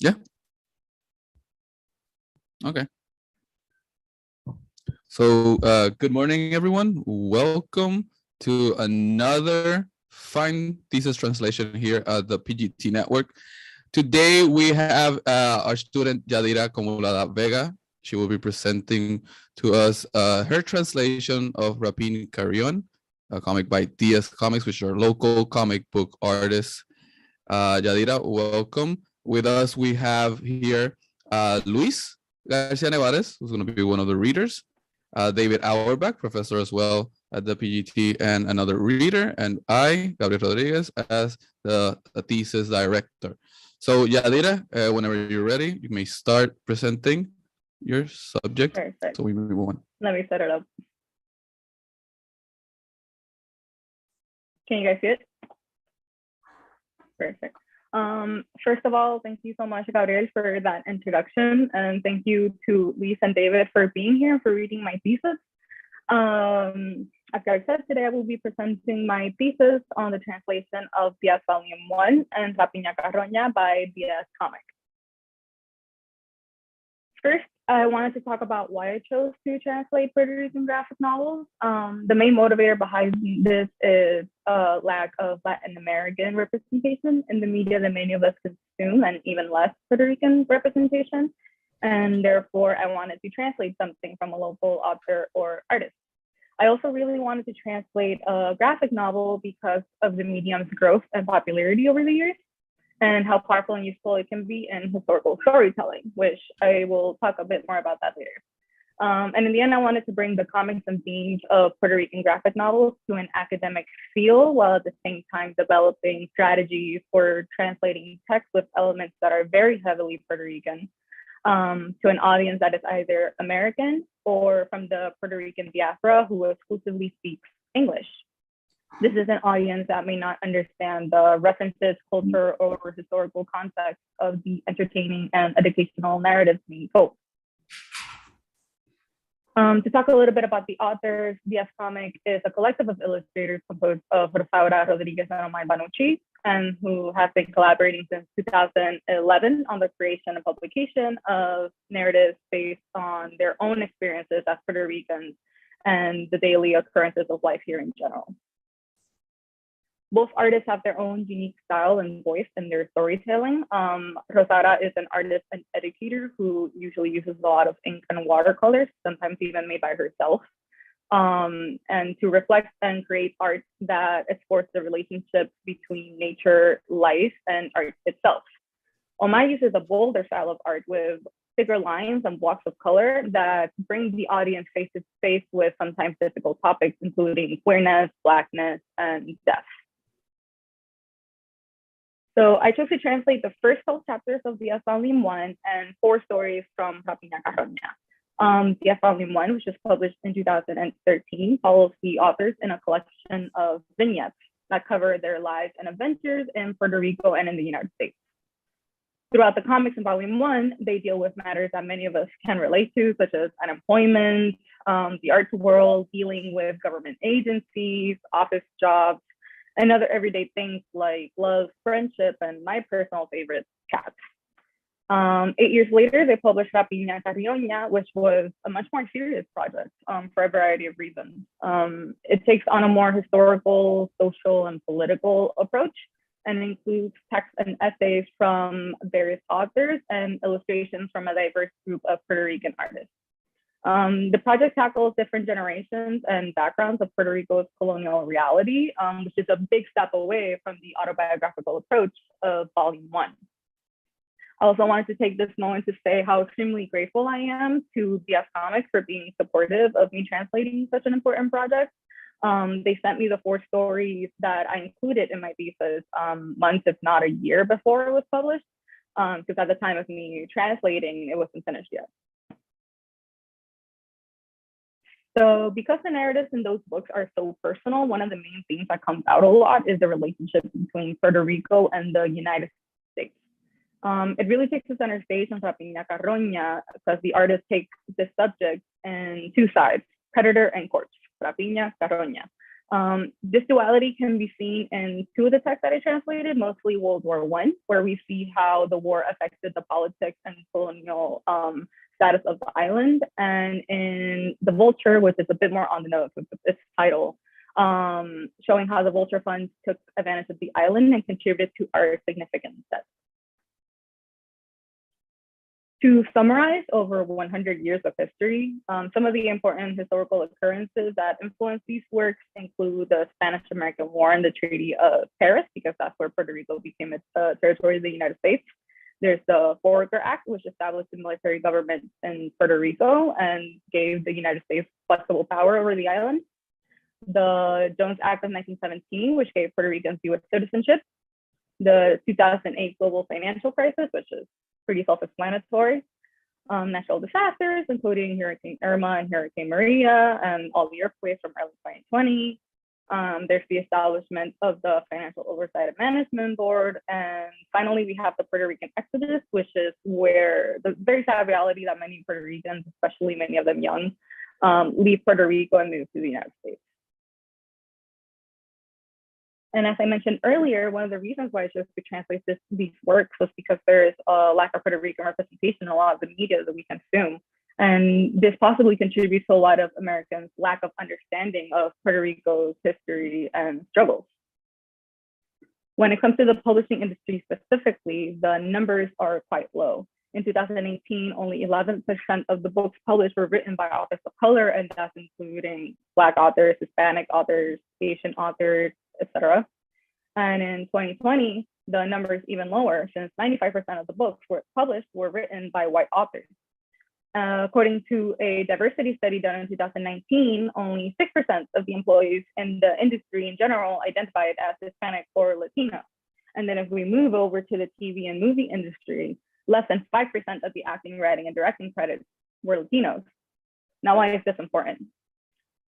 Yeah. Okay. So good morning, everyone. Welcome to another fine thesis translation here at the PGT Network. Today we have our student Yadira Comulada Vega. She will be presenting to us her translation of Rapine Carrion, a comic by Días Cómic, which are local comic book artists. Yadira, welcome. With us, we have here Luis García Nevares, who's going to be one of the readers. David Auerbach, professor as well at the PGT and another reader. And I, Gabriel Rodríguez, as the thesis director. So Yadira, whenever you're ready, you may start presenting your subject. Perfect. So we move on. Let me set it up. Can you guys see it? Perfect. First of all, thank you so much, Gabriel, for that introduction. And thank you to Luis and David for being here, for reading my thesis. As I said, today I will be presenting my thesis on the translation of Días Volume 1 and Rapiña Carroña by Días Cómic. First, I wanted to talk about why I chose to translate Puerto Rican graphic novels. The main motivator behind this is a lack of Latin American representation in the media that many of us consume, and even less Puerto Rican representation. And therefore, I wanted to translate something from a local author or artist. I also really wanted to translate a graphic novel because of the medium's growth and popularity over the years, and how powerful and useful it can be in historical storytelling, which I will talk a bit more about that later. And in the end, I wanted to bring the comics and themes of Puerto Rican graphic novels to an academic feel, while at the same time developing strategies for translating text with elements that are very heavily Puerto Rican to an audience that is either American or from the Puerto Rican diaspora who exclusively speaks English. This is an audience that may not understand the references, culture, or historical context of the entertaining and educational narratives being told. To talk a little bit about the authors, Días Cómic is a collective of illustrators composed of Rosaura Rodríguez Omar Banuchi, and who have been collaborating since 2011 on the creation and publication of narratives based on their own experiences as Puerto Ricans and the daily occurrences of life here in general. Both artists have their own unique style and voice in their storytelling. Rosaura is an artist and educator who usually uses a lot of ink and watercolors, sometimes even made by herself, and to reflect and create art that explores the relationship between nature, life, and art itself. Omar uses a bolder style of art with thicker lines and blocks of color that bring the audience face to face with sometimes difficult topics, including queerness, Blackness, and death. So I chose to translate the first 12 chapters of Días Volume 1 and 4 stories from Rapiña Carroña. Días Volume 1, which was published in 2013, follows the authors in a collection of vignettes that cover their lives and adventures in Puerto Rico and in the United States. Throughout the comics in Volume 1, they deal with matters that many of us can relate to, such as unemployment, the arts world, dealing with government agencies, office jobs, and other everyday things like love, friendship, and my personal favorite, cats. 8 years later, they published Rapiña Carroña, which was a much more serious project for a variety of reasons. It takes on a more historical, social, and political approach, and includes text and essays from various authors and illustrations from a diverse group of Puerto Rican artists. The project tackles different generations and backgrounds of Puerto Rico's colonial reality, which is a big step away from the autobiographical approach of Volume 1. I also wanted to take this moment to say how extremely grateful I am to Días Cómic for being supportive of me translating such an important project. They sent me the 4 stories that I included in my thesis months, if not a year, before it was published, because at the time of me translating, it wasn't finished yet. So because the narratives in those books are so personal, one of the main themes that comes out a lot is the relationship between Puerto Rico and the United States. It really takes the center stage in Rapiña Carroña because the artist takes this subject in 2 sides, predator and corpse, Rapiña, Carroña. This duality can be seen in two of the texts that I translated, mostly World War I, where we see how the war affected the politics and colonial status of the island, and in The Vulture, which is a bit more on the nose with its title, showing how the Vulture funds took advantage of the island and contributed to our significant debt. To summarize over 100 years of history, some of the important historical occurrences that influenced these works include the Spanish-American War and the Treaty of Paris, because that's where Puerto Rico became a territory of the United States. There's the Foraker Act, which established the military government in Puerto Rico and gave the United States flexible power over the island. The Jones Act of 1917, which gave Puerto Ricans U.S. citizenship. The 2008 global financial crisis, which is pretty self-explanatory. Natural disasters, including Hurricane Irma and Hurricane Maria, and all the earthquakes from early 2020. There's the establishment of the Financial Oversight and Management Board. And finally, we have the Puerto Rican Exodus, which is where the very sad reality that many Puerto Ricans, especially many of them young, leave Puerto Rico and move to the United States. And as I mentioned earlier, one of the reasons why I chose to translate these works was because there is a lack of Puerto Rican representation in a lot of the media that we consume. And this possibly contributes to a lot of Americans' lack of understanding of Puerto Rico's history and struggles. When it comes to the publishing industry specifically, the numbers are quite low. In 2018, only 11% of the books published were written by authors of color, and that's including Black authors, Hispanic authors, Asian authors, etc. And in 2020, the number is even lower, since 95% of the books published were written by white authors. According to a diversity study done in 2019, only 6% of the employees in the industry in general identified as Hispanic or Latino. And then if we move over to the TV and movie industry, less than 5% of the acting, writing, and directing credits were Latinos. Now, why is this important?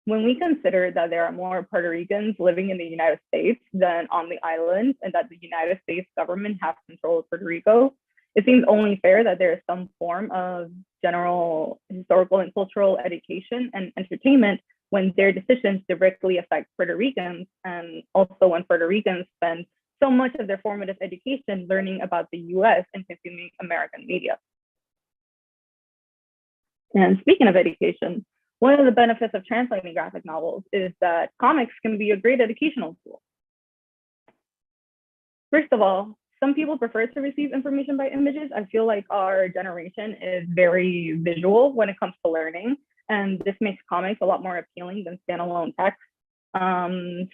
When we consider that there are more Puerto Ricans living in the United States than on the island, and that the United States government has control of Puerto Rico, it seems only fair that there is some form of general historical and cultural education and entertainment when their decisions directly affect Puerto Ricans, and also when Puerto Ricans spend so much of their formative education learning about the US and consuming American media. And speaking of education, one of the benefits of translating graphic novels is that comics can be a great educational tool. First of all, some people prefer to receive information by images. I feel like our generation is very visual when it comes to learning, and this makes comics a lot more appealing than standalone text.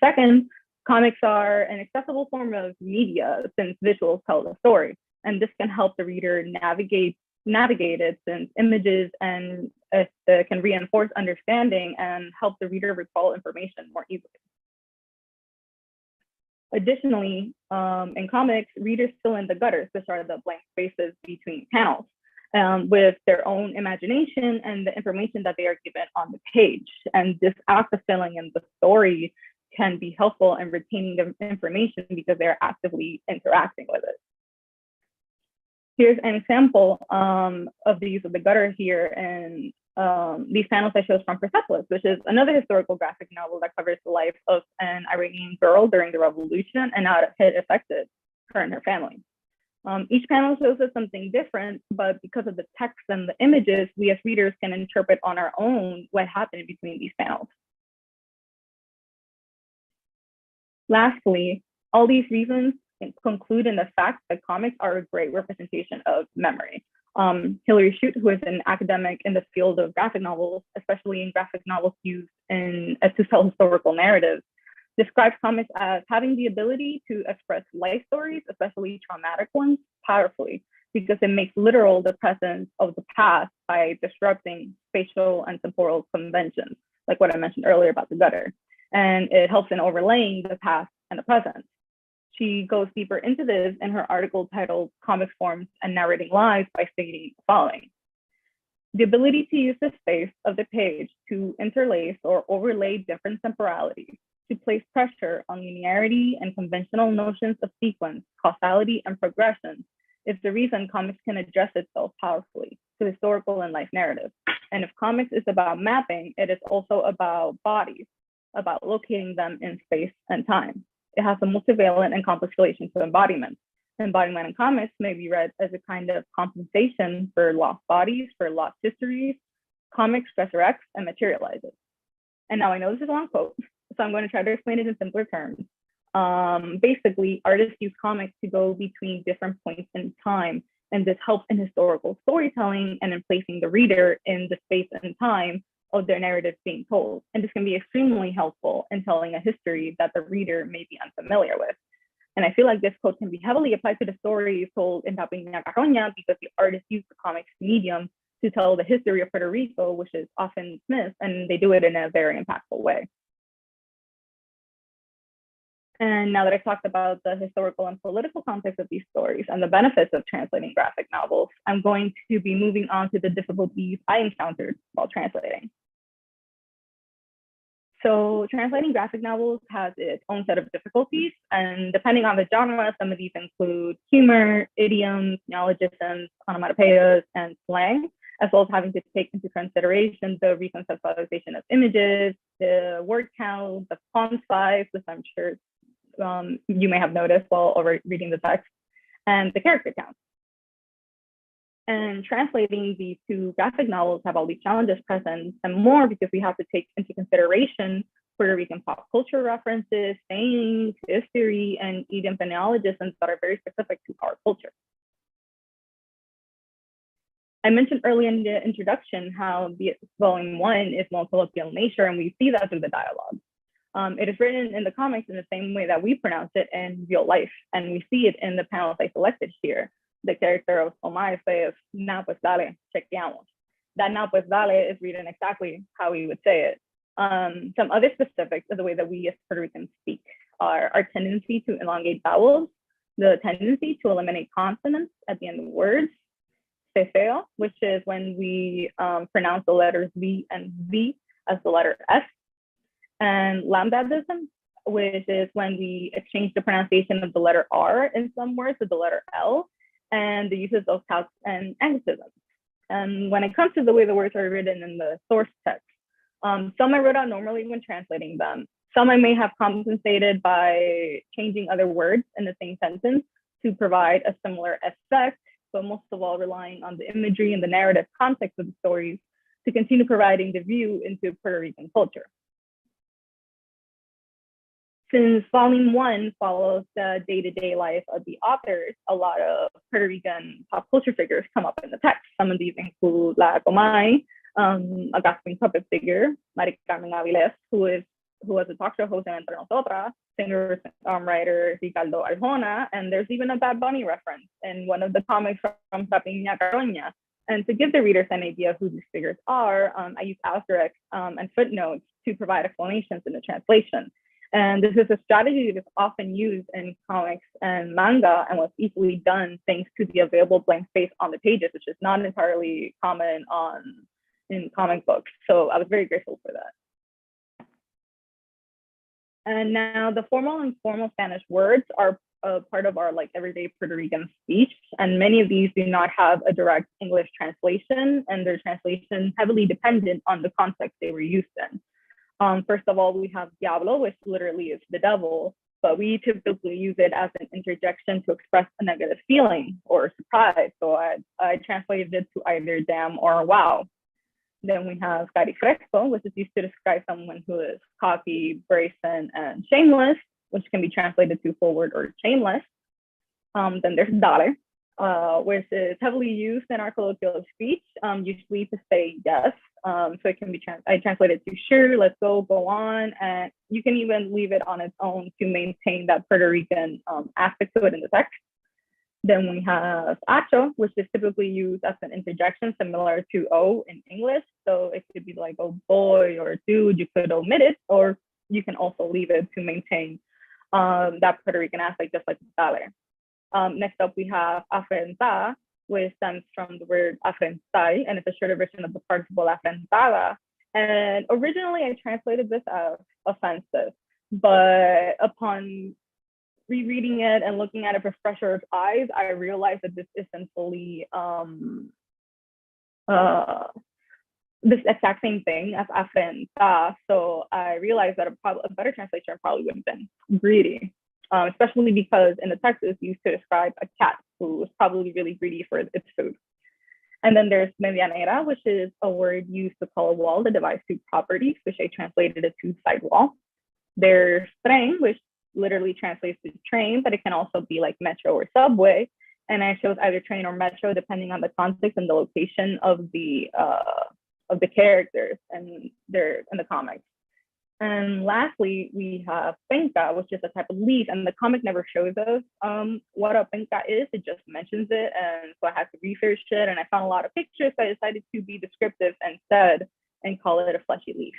Second, comics are an accessible form of media since visuals tell the story, and this can help the reader navigate it since images and can reinforce understanding and help the reader recall information more easily. Additionally, in comics, readers fill in the gutters, which are the blank spaces between panels, with their own imagination and the information that they are given on the page. And this act of filling in the story can be helpful in retaining the information because they're actively interacting with it. Here's an example of the use of the gutter here, and these panels I chose from Persepolis, which is another historical graphic novel that covers the life of an Iranian girl during the revolution and how it affected her and her family. Each panel shows us something different, but because of the text and the images, we as readers can interpret on our own what happened between these panels. Lastly, all these reasons conclude in the fact that comics are a great representation of memory. Hilary Shute, who is an academic in the field of graphic novels, especially in graphic novels used to tell historical narratives, describes comics as having the ability to express life stories, especially traumatic ones, powerfully, because it makes literal the presence of the past by disrupting spatial and temporal conventions, like what I mentioned earlier about the gutter. And it helps in overlaying the past and the present. She goes deeper into this in her article titled Comics, Forms, and Narrating Lives by stating the following. The ability to use the space of the page to interlace or overlay different temporalities, to place pressure on linearity and conventional notions of sequence, causality, and progression is the reason comics can address itself powerfully to historical and life narratives. And if comics is about mapping, it is also about bodies, about locating them in space and time. It has a multivalent and complex relation to embodiment. Embodiment in comics may be read as a kind of compensation for lost bodies, for lost histories. Comics resurrects and materializes. And now I know this is a long quote, so I'm going to try to explain it in simpler terms. Basically, artists use comics to go between different points in time, and this helps in historical storytelling and in placing the reader in the space and time of their narrative being told. And this can be extremely helpful in telling a history that the reader may be unfamiliar with. And I feel like this quote can be heavily applied to the stories told in Rapiña, Carroña, because the artists use the comics medium to tell the history of Puerto Rico, which is often missed, and they do it in a very impactful way. And now that I've talked about the historical and political context of these stories and the benefits of translating graphic novels, I'm going to be moving on to the difficulties I encountered while translating. So translating graphic novels has its own set of difficulties, and depending on the genre, some of these include humor, idioms, neologisms, onomatopoeias, and slang, as well as having to take into consideration the reconceptualization of images, the word count, the font size, which I'm sure you may have noticed while reading the text, and the character count. And translating these two graphic novels have all these challenges present and more because we have to take into consideration Puerto Rican pop culture references, sayings, history, and idiom and neologisms that are very specific to our culture. I mentioned earlier in the introduction how the volume 1 is more colloquial in nature, and we see that through the dialogue. It is written in the comics in the same way that we pronounce it in real life, and we see it in the panels I selected here. The character of Omar says, "Na pues dale, chequeamos." That "na pues dale" is written exactly how we would say it. Some other specifics of the way that we as Puerto Ricans speak are our tendency to elongate vowels, the tendency to eliminate consonants at the end of words, cefeo, which is when we pronounce the letters V and V as the letter S, and lambdadism, which is when we exchange the pronunciation of the letter R in some words with the letter L, and the uses of calques and anglicisms. And when it comes to the way the words are written in the source text, some I wrote out normally when translating them. Some I may have compensated by changing other words in the same sentence to provide a similar effect, but most of all relying on the imagery and the narrative context of the stories to continue providing the view into Puerto Rican culture. Since volume 1 follows the day-to-day life of the authors, a lot of Puerto Rican pop culture figures come up in the text. Some of these include La Comay, a gossiping puppet figure, Mari Carmen Avilés, who was a talk show host in Entre Nosotras, singer writer Ricardo Arjona, and there's even a Bad Bunny reference in one of the comics from Rapiña, Carroña. And to give the readers an idea of who these figures are, I use asterisks and footnotes to provide explanations in the translation. And this is a strategy that is often used in comics and manga and was easily done thanks to the available blank space on the pages, which is not entirely common in comic books. So I was very grateful for that. And now the formal and informal Spanish words are a part of our everyday Puerto Rican speech. And many of these do not have a direct English translation, and their translation heavily dependent on the context they were used in. First of all, we have diablo, which literally is the devil, but we typically use it as an interjection to express a negative feeling or surprise. So I translated it to either damn or wow. Then we have carifresco, which is used to describe someone who is cocky, brazen, and shameless, which can be translated to forward or shameless. Then there's dale, which is heavily used in our colloquial speech, usually to say yes. So it can be, I translated to sure, let's go on. And you can even leave it on its own to maintain that Puerto Rican aspect to it in the text. Then we have acho, which is typically used as an interjection similar to o in English. So it could be like, oh boy, or dude, you could omit it, or you can also leave it to maintain that Puerto Rican aspect, just like dale. Next up, we have afrentar, which stems from the word afrentar, and it's a shorter version of the participle afrentada. And originally I translated this as offensive, but upon rereading it and looking at it with fresher eyes, I realized that this isn't fully this exact same thing as afrenta. So I realized that a better translation probably would have been greedy, especially because in the text it's used to describe a cat who was probably really greedy for its food. And then there's medianera, which is a word used to call a wall that divides two properties, which I translated it to side wall. There's tren, which literally translates to train, but it can also be like metro or subway. And I chose either train or metro depending on the context and the location of the characters and they're in the comics. And lastly, we have penca, which is a type of leaf, and the comic never shows us what a penca is. It just mentions it, and so I had to research it, and I found a lot of pictures, so I decided to be descriptive instead and call it a fleshy leaf.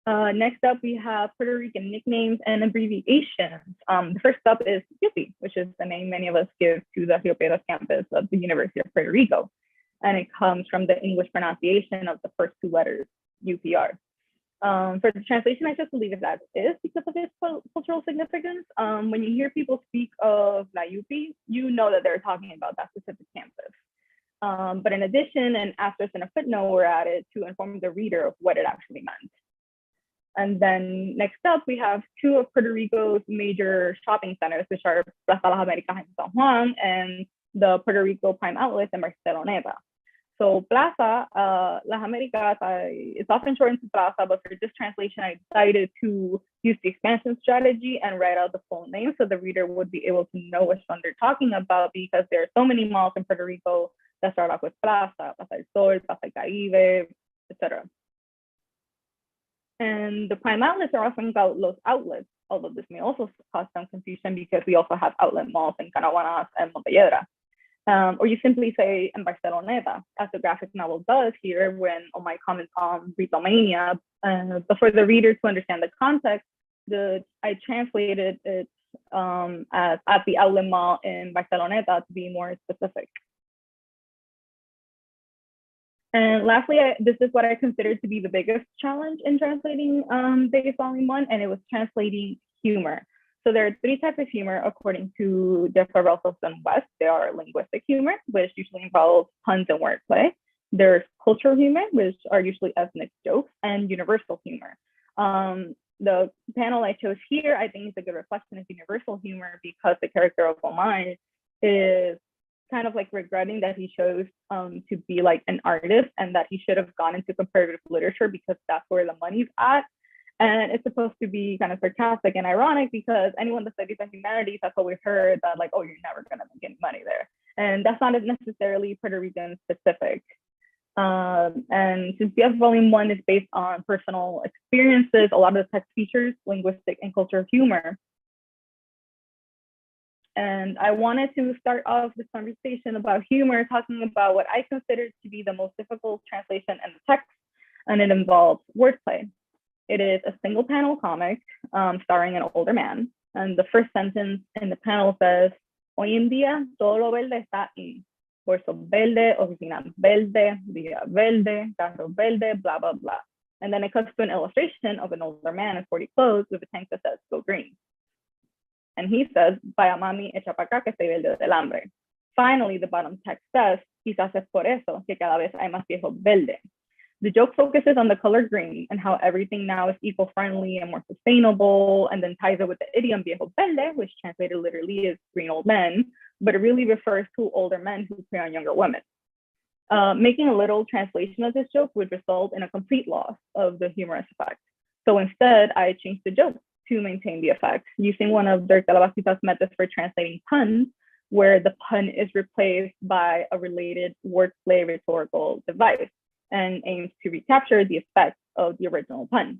Next up, we have Puerto Rican nicknames and abbreviations. The first up is Yupi, which is the name many of us give to the Rio Piedras campus of the University of Puerto Rico. And it comes from the English pronunciation of the first two letters, UPR. For the translation, I just believe it as is because of its cultural significance. When you hear people speak of La Yupi, you know that they're talking about that specific campus. But in addition, an asterisk and a footnote were added to inform the reader of what it actually meant. And then next up, we have two of Puerto Rico's major shopping centers, which are Plaza Las Américas in San Juan and the Puerto Rico Prime Outlet in Barceloneta. So Plaza Las Américas is often shortened to Plaza, but for this translation, I decided to use the expansion strategy and write out the full name so the reader would be able to know which one they're talking about, because there are so many malls in Puerto Rico that start off with Plaza, Plaza del Sol, Plaza del Caribe, etc. And the prime outlets are often called Los Outlets, although this may also cause some confusion because we also have outlet malls in Canaguanas and Montelledra. Or you simply say in Barceloneta, as the graphic novel does here when Omar comments on Britomania. But for the reader to understand the context, I translated it as at the outlet mall in Barceloneta to be more specific. And lastly, this is what I consider to be the biggest challenge in translating Días Volume 1, and it was translating humor. So there are three types of humor according to Jeff Barelsos and West. There are linguistic humor, which usually involves puns and wordplay. There's cultural humor, which are usually ethnic jokes, and universal humor. The panel I chose here, I think, is a good reflection of universal humor because the character of Omar is kind of like regretting that he chose to be like an artist and that he should have gone into comparative literature because that's where the money's at. And it's supposed to be kind of sarcastic and ironic because anyone that studies the humanities has always heard that like, oh, you're never gonna make any money there. And that's not necessarily Puerto Rican specific. And since Días Volume 1 is based on personal experiences, a lot of the text features linguistic and cultural humor. And I wanted to start off this conversation about humor, talking about what I consider to be the most difficult translation in the text, and it involves wordplay. It is a single panel comic starring an older man. And the first sentence in the panel says, hoy en día todo lo verde está in. Bolso verde, oficina verde, día verde, carro verde, blah, blah, blah. And then it comes to an illustration of an older man in 40 clothes with a tank that says go green. And he says, vaya mami, echa pa acá que estoy verde del hambre. Finally, the bottom text says, quizás es por eso que cada vez hay más viejos verde. The joke focuses on the color green and how everything now is eco-friendly and more sustainable, and then ties it with the idiom viejo verde, which translated literally is green old men, but it really refers to older men who prey on younger women. Making a literal translation of this joke would result in a complete loss of the humorous effect. So instead, I changed the joke to maintain the effect, using one of Dirk de la Bastida's methods for translating puns, where the pun is replaced by a related wordplay rhetorical device and aims to recapture the effect of the original pun.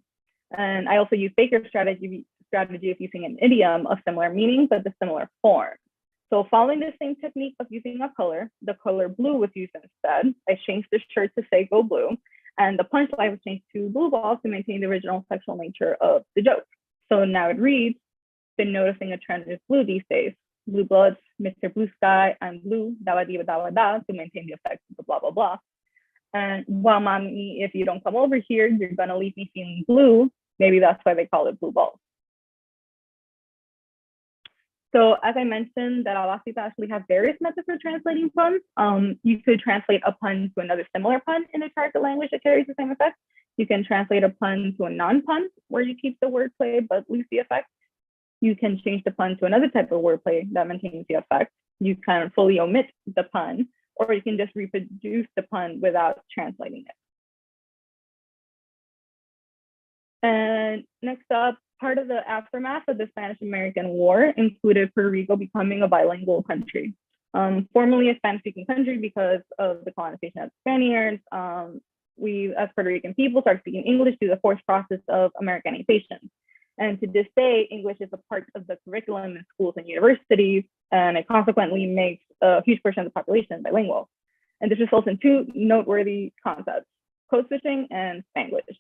And I also use Baker's strategy of using an idiom of similar meaning, but the similar form. So following the same technique of using a color, the color blue was used instead. I changed the shirt to say go blue, and the punchline was changed to blue balls to maintain the original sexual nature of the joke. So now it reads, been noticing a trend with blue these days. Blue bloods, Mr. Blue Sky, I'm blue, dawa diva dawa da, to maintain the effect of the blah, blah, blah. And well, mommy, if you don't come over here, you're gonna leave me feeling blue. Maybe that's why they call it blue balls. So as I mentioned, that Alacita actually have various methods for translating puns. You could translate a pun to another similar pun in a target language that carries the same effect. You can translate a pun to a non-pun where you keep the wordplay but lose the effect. You can change the pun to another type of wordplay that maintains the effect. You can fully omit the pun, or you can just reproduce the pun without translating it. And next up, part of the aftermath of the Spanish-American War included Puerto Rico becoming a bilingual country. Formerly a Spanish-speaking country because of the colonization of the Spaniards, we as Puerto Rican people started speaking English through the forced process of Americanization. And to this day, English is a part of the curriculum in schools and universities, and it consequently makes a huge portion of the population bilingual. And this results in two noteworthy concepts, code switching and Spanglish.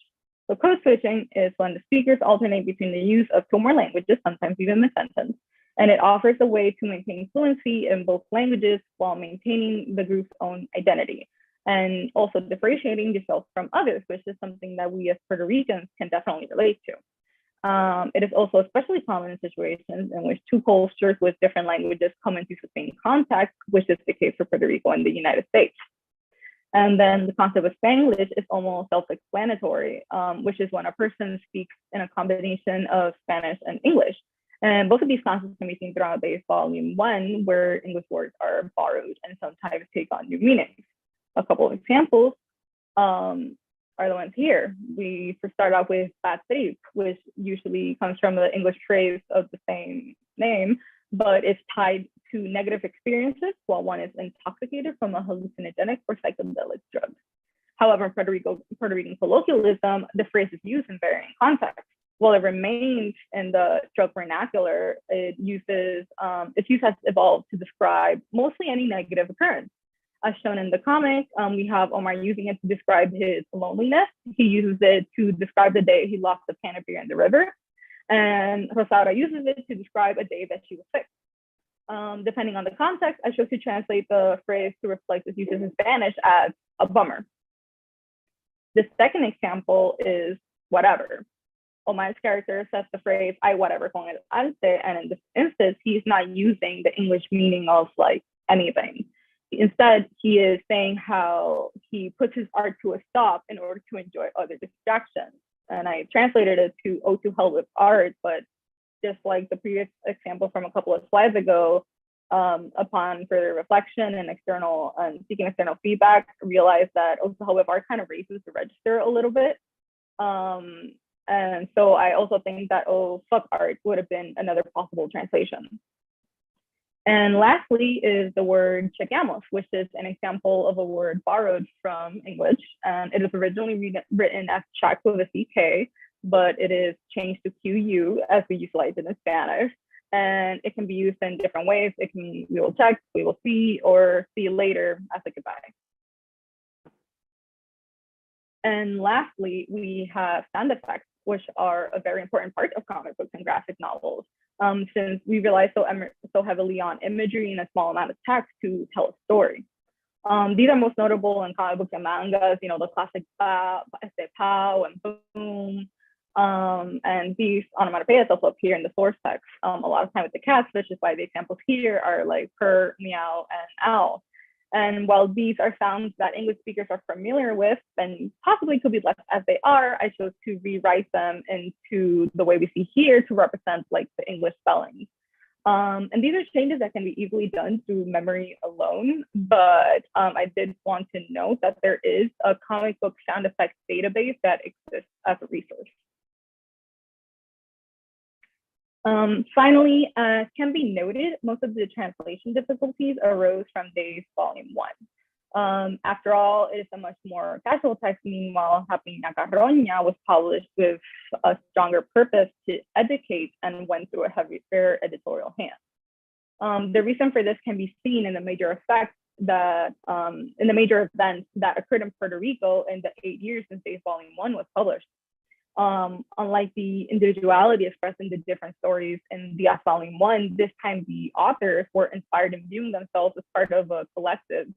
So code switching is when the speakers alternate between the use of two or more languages, sometimes even mid-sentence, and it offers a way to maintain fluency in both languages while maintaining the group's own identity, and also differentiating yourself from others, which is something that we as Puerto Ricans can definitely relate to. It is also especially common in situations in which two cultures with different languages come into sustained contact, which is the case for Puerto Rico and the United States. And then the concept of Spanglish is almost self-explanatory, which is when a person speaks in a combination of Spanish and English. And both of these concepts can be seen throughout base volume 1, where English words are borrowed and sometimes take on new meanings. A couple of examples are the ones here. We first start off with bad trip, which usually comes from the English phrase of the same name, but it's tied to negative experiences while one is intoxicated from a hallucinogenic or psychedelic drug. However, in Puerto Rican colloquialism, the phrase is used in varying contexts. While it remains in the drug vernacular, its use has evolved to describe mostly any negative occurrence. As shown in the comic, we have Omar using it to describe his loneliness. He uses it to describe the day he lost a can of beer in the river. And Rosaura uses it to describe a day that she was sick. Depending on the context, I chose to translate the phrase to reflect its uses in Spanish as a bummer. The second example is whatever. Omar's character says the phrase, "ay whatever con el arte," and in this instance, he's not using the English meaning of like anything. Instead, he is saying how he puts his art to a stop in order to enjoy other distractions. And I translated it to "oh, to hell with art," but just like the previous example from a couple of slides ago, upon further reflection and seeking external feedback, realized that "oh, to hell with art" kind of raises the register a little bit. And so I also think that "oh, fuck art" would have been another possible translation. And lastly is the word chequeamos, which is an example of a word borrowed from English. And it is originally written as check with a CK, but it is changed to QU as we utilize it in Spanish. And it can be used in different ways. It can mean "we will check," "we will see," or "see you later" as a goodbye. And lastly, we have sound effects, which are a very important part of comic books and graphic novels, since we rely so heavily on imagery and a small amount of text to tell a story. These are most notable in comic books and mangas, you know, the classic pow and boom, and these onomatopoeias also appear in the source text a lot of time with the cats, which is why the examples here are like purr, meow, and owl. And while these are sounds that English speakers are familiar with and possibly could be left as they are, I chose to rewrite them into the way we see here to represent like the English spelling. And these are changes that can be easily done through memory alone, but I did want to note that there is a comic book sound effects database that exists as a resource. Finally, can be noted, most of the translation difficulties arose from Days Volume 1. After all, it is a much more casual text. Meanwhile, Rapiña Carroña was published with a stronger purpose to educate and went through a heavier editorial hand. The reason for this can be seen in the major effects that in the major events that occurred in Puerto Rico in the 8 years since Days Volume 1 was published. Unlike the individuality expressed in the different stories in Días Volume 1, this time the authors were inspired in viewing themselves as part of a collective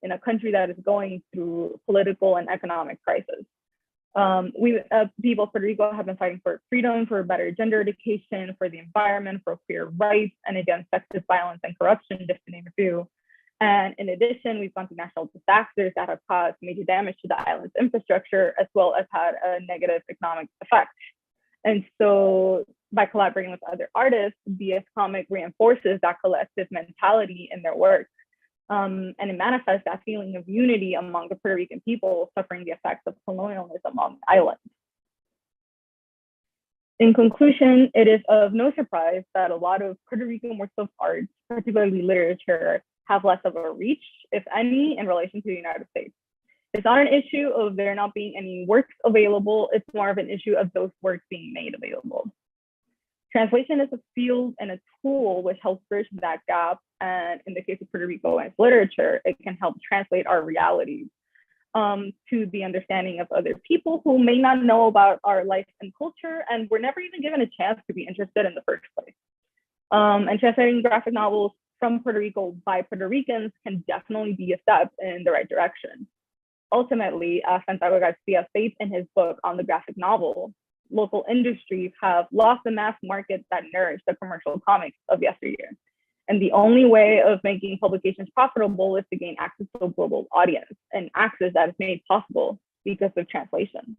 in a country that is going through political and economic crisis. People of Puerto Rico have been fighting for freedom, for better gender education, for the environment, for queer rights, and against sexist violence and corruption, just to name a few. And in addition, we've gone through national disasters that have caused major damage to the island's infrastructure, as well as had a negative economic effect. And so by collaborating with other artists, Días Cómic reinforces that collective mentality in their work. And it manifests that feeling of unity among the Puerto Rican people suffering the effects of colonialism on the island. In conclusion, it is of no surprise that a lot of Puerto Rican works of art, particularly literature, have less of a reach, if any, in relation to the United States. It's not an issue of there not being any works available, it's more of an issue of those works being made available. Translation is a field and a tool which helps bridge that gap, and in the case of Puerto Rico and its literature, it can help translate our realities to the understanding of other people who may not know about our life and culture, and were never even given a chance to be interested in the first place. And translating graphic novels from Puerto Rico by Puerto Ricans can definitely be a step in the right direction. Ultimately, Santiago Garcia states in his book on the graphic novel, local industries have lost the mass market that nourished the commercial comics of yesteryear. And the only way of making publications profitable is to gain access to a global audience, and access that is made possible because of translation.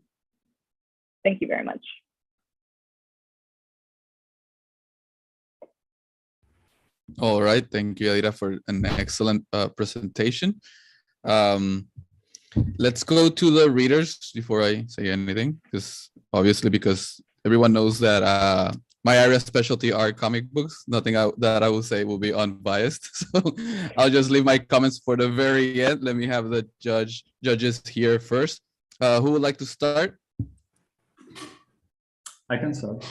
Thank you very much. All right, thank you, Yadira, for an excellent presentation. Let's go to the readers before I say anything, because everyone knows that my area of specialty are comic books. Nothing that I will say will be unbiased. So I'll just leave my comments for the very end. Let me have the judges here first. Who would like to start? I can start.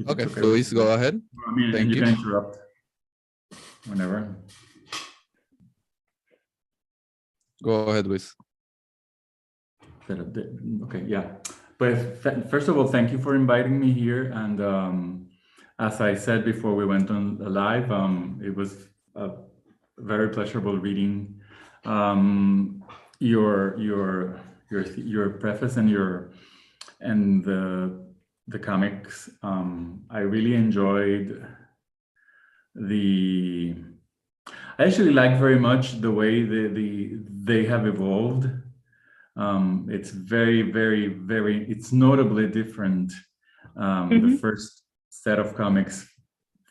Okay, please go ahead. I mean, Thank you. You can interrupt whenever. Go ahead, Luis. Okay, yeah. But first of all, thank you for inviting me here. And as I said before we went on live, it was a very pleasurable reading your preface and the comics. I really enjoyed I actually like very much the way they have evolved. It's it's notably different. The first set of comics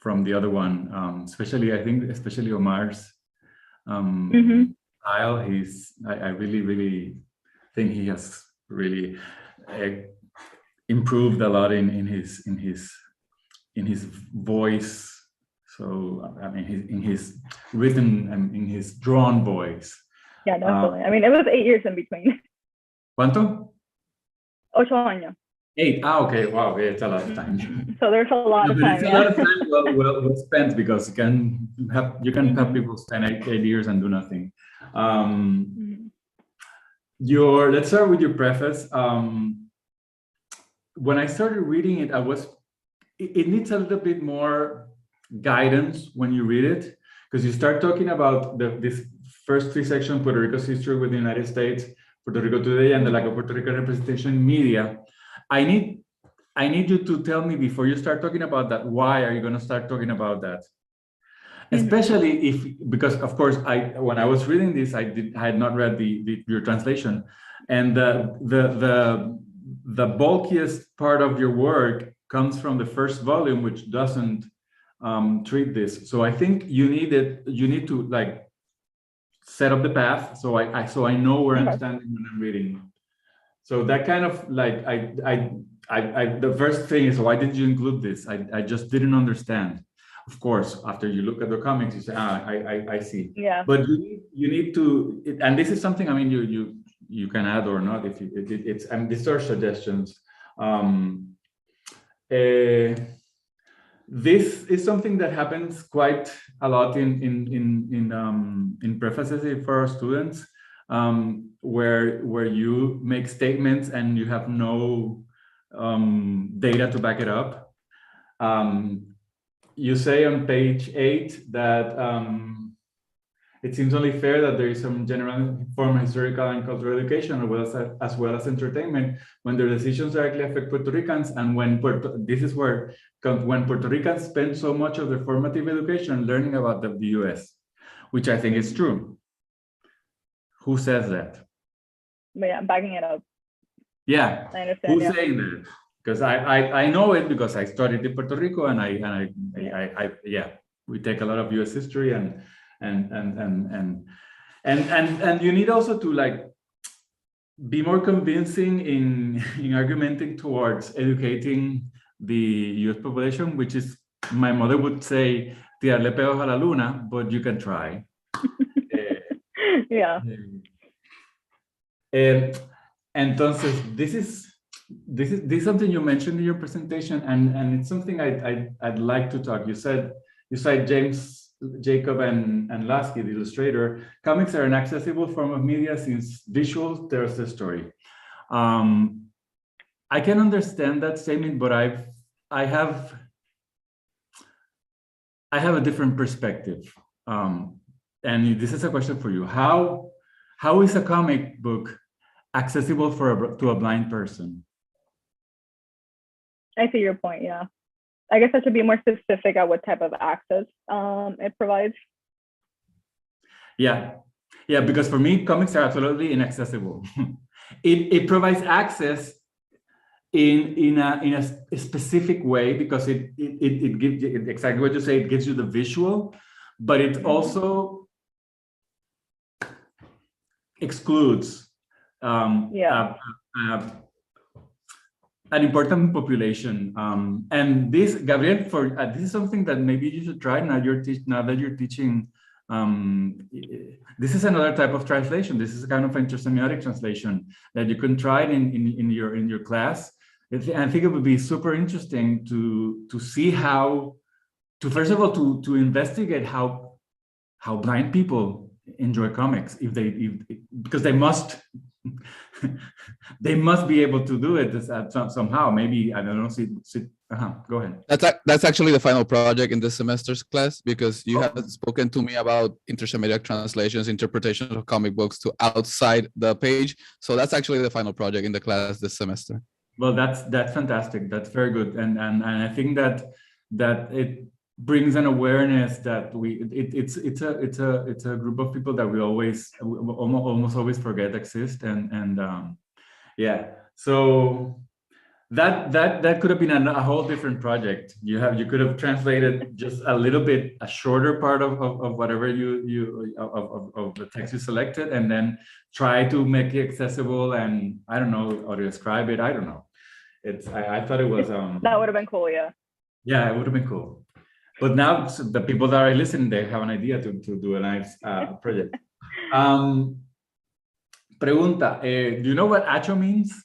from the other one, especially Omar's style. I really think he has really improved a lot in his voice. So I mean, in his written and in his drawn voice. Yeah, definitely. I mean, it was 8 years in between. ¿Cuánto? 8 años. 8. Okay. Wow. It's a lot of time. So there's a lot of time. It's a lot of time well spent, because you can have people spend 8 years and do nothing. Let's start with your preface. When I started reading it, it needs a little bit more guidance when you read it, because you start talking about this first 3 sections: Puerto Rico's history with the United States, Puerto Rico today, and the lack of Puerto Rican representation in media. I need you to tell me, before you start talking about that, why are you going to start talking about that? Especially because of course when I was reading this, I had not read your translation, and the bulkiest part of your work comes from the first volume, which doesn't treat this. So I think you need to like set up the path, so I know where I'm standing when I'm reading. So that kind of like the first thing is, why did you include this? I just didn't understand. Of course, after you look at the comics, you say, I see. Yeah. But you need to, and this is something, I mean, you can add or not if these are suggestions. This is something that happens quite a lot in prefaces for our students, where you make statements and you have no data to back it up. You say on page 8 that it seems only fair that there is some general form of historical and cultural education, as well as entertainment, when their decisions directly affect Puerto Ricans, and when when Puerto Ricans spend so much of their formative education learning about the U.S., which I think is true. Who says that? But yeah, I'm backing it up. Yeah, I understand. who's saying that? Because I know it because I studied in Puerto Rico, and I we take a lot of U.S. history, and you need also to like be more convincing in argumenting towards educating the U.S. population, which is, my mother would say, tirarle pedos a la luna, but you can try. Yeah. Entonces, this is something you mentioned in your presentation, and it's something I'd like to talk. You said Jacob and Lasky, the illustrator, comics are an accessible form of media since visual tells the story. I can understand that statement, but I have a different perspective. And this is a question for you. How is a comic book accessible to a blind person? I see your point, yeah. I guess I should be more specific at what type of access it provides. Yeah, because for me, comics are absolutely inaccessible. It provides access in a specific way, because it gives you exactly what you say. It gives you the visual, but it also excludes an important population. And this, Gabriel, this is something that maybe you should try now that you're teaching. This is another type of translation. This is a kind of intersemiotic translation that you can try in your class. I think it would be super interesting to see first of all, to investigate how blind people enjoy comics, because they must be able to do it somehow. Maybe, I don't know. Go ahead. That's actually the final project in this semester's class, because you have spoken to me about intersemiotic translations, interpretations of comic books to outside the page. So that's actually the final project in the class this semester. Well, that's fantastic. That's very good, and I think that it brings an awareness that it's a group of people that we almost always forget exist, and yeah. So that could have been a whole different project. You could have translated just a little bit, a shorter part of whatever of the text you selected, and then try to make it accessible, and I don't know, or describe it. I don't know. I thought it was that would have been cool. Yeah, it would have been cool. But now the people that are listening, they have an idea to do a nice project. Pregunta, do you know what acho means?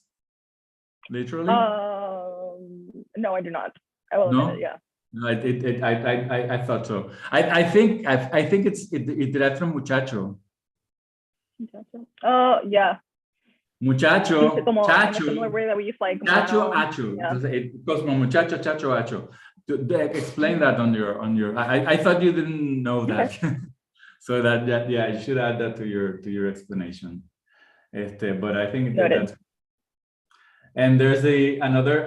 Literally? No, I do not. I will admit it, yeah. No, I thought so. I think it derives from muchacho. Yeah. Muchacho, chacho. Similar way that we use like Chacho, acho. Yeah. It goes from muchacho, chacho, acho. Explain that on your. I thought you didn't know that. Okay. So that you should add that to your explanation. But I think that's. And there's another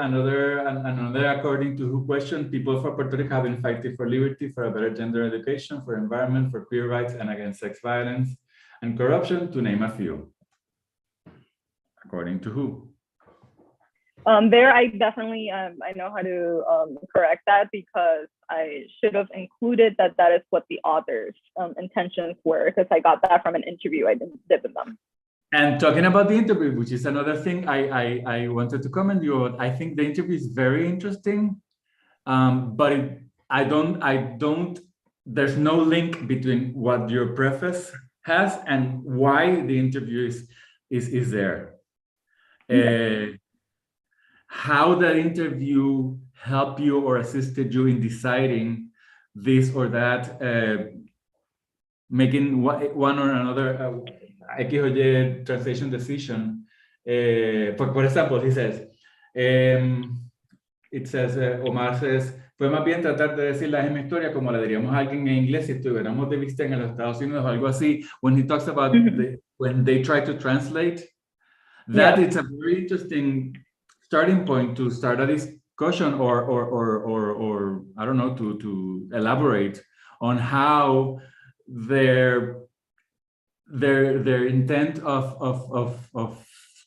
according to who question, people for Puerto Rico have been fighting for liberty, for a better gender education, for environment, for queer rights, and against sex violence and corruption, to name a few. According to who? There, I definitely I know how to correct that, because I should have included that is what the author's intentions were, because I got that from an interview I did with them. And talking about the interview, which is another thing I wanted to comment you on. I think the interview is very interesting, but I don't. There's no link between what your preface has and why the interview is there. How that interview helped you or assisted you in deciding this or that, making one or another X or Y translation decision. For example, he says, Omar says, fue más bien tratar de decir la misma historia como le diríamos a alguien en inglés si estuviéramos de vista en los Estados Unidos o algo así. When he talks about when they try to translate, that it's a very interesting starting point to start a discussion or I don't know, to elaborate on how their intent of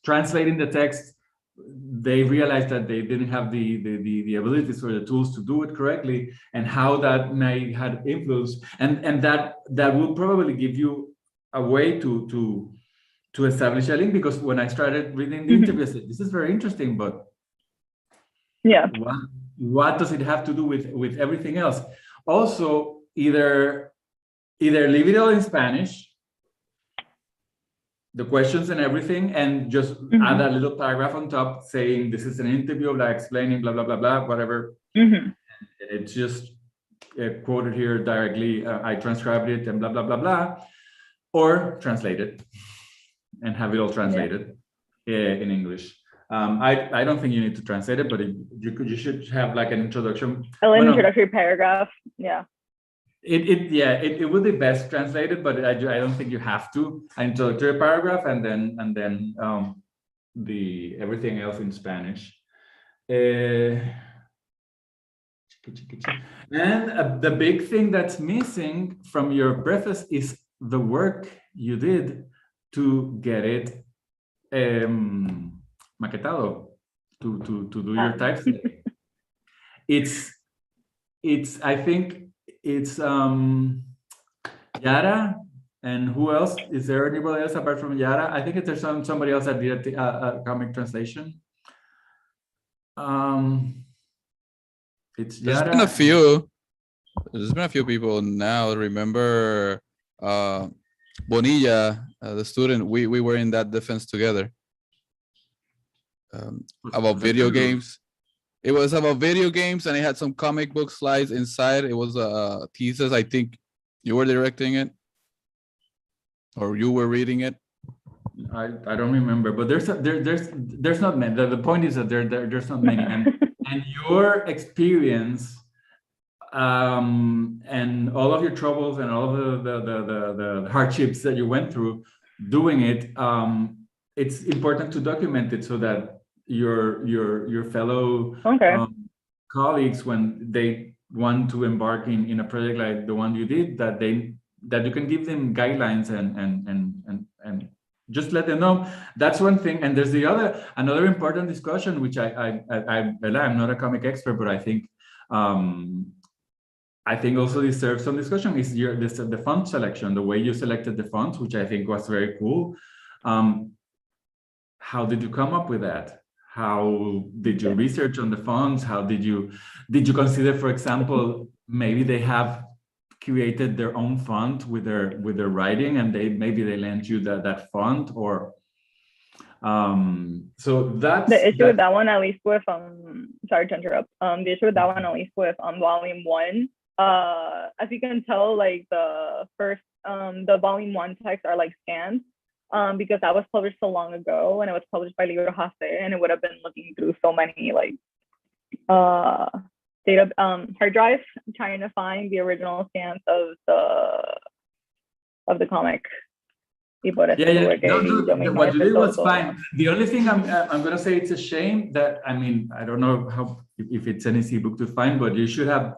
translating the text, they realized that they didn't have the abilities or the tools to do it correctly, and how that may have influence, and that will probably give you a way to establish a link, because when I started reading the interview, I said, this is very interesting, but what does it have to do with everything else? Also, either leave it all in Spanish, the questions and everything, and just add a little paragraph on top saying this is an interview, like explaining blah blah blah blah, whatever. It's just quoted here directly. I transcribed it and blah blah blah blah, or translate it and have it all translated in English. I don't think you need to translate it, but you should have like an introduction. An introductory paragraph. It would be best translated, but I don't think you have to. An introductory paragraph and then the everything else in Spanish. And the big thing that's missing from your preface is the work you did to get it maquetado, to do your typesetting. It's I think it's Yara, and who else? Is there anybody else apart from Yara? I think there's somebody else that did a comic translation. It's Yara. There's been a few people now. Remember Bonilla, the student, we were in that defense together. About video games. It was about video games, and it had some comic book slides inside. It was a thesis. I think you were directing it, or you were reading it. I don't remember, but there's not many. The point is that there's not many, and your experience, and all of your troubles and all of the hardships that you went through doing it. It's important to document it so that your fellow colleagues, when they want to embark in a project like the one you did, that you can give them guidelines and just let them know. That's one thing. And there's another important discussion, which I'm not a comic expert, but I think also deserves some discussion, is the font selection, the way you selected the fonts, which I think was very cool. How did you come up with that? How did you research on the fonts? How did you consider, for example, maybe they have created their own font with their writing, and maybe they lent you that font, or so that's the issue with that one, at least with sorry to interrupt. The issue with that one, at least with volume 1, as you can tell, like the first the volume 1 texts are like scans. Because that was published so long ago, and it was published by Libro Hace, and it would have been looking through so many like data hard drives trying to find the original scans of the comic. What you did was fine. The only thing I'm gonna say, it's a shame that, I mean, I don't know if it's an easy book to find, but you should have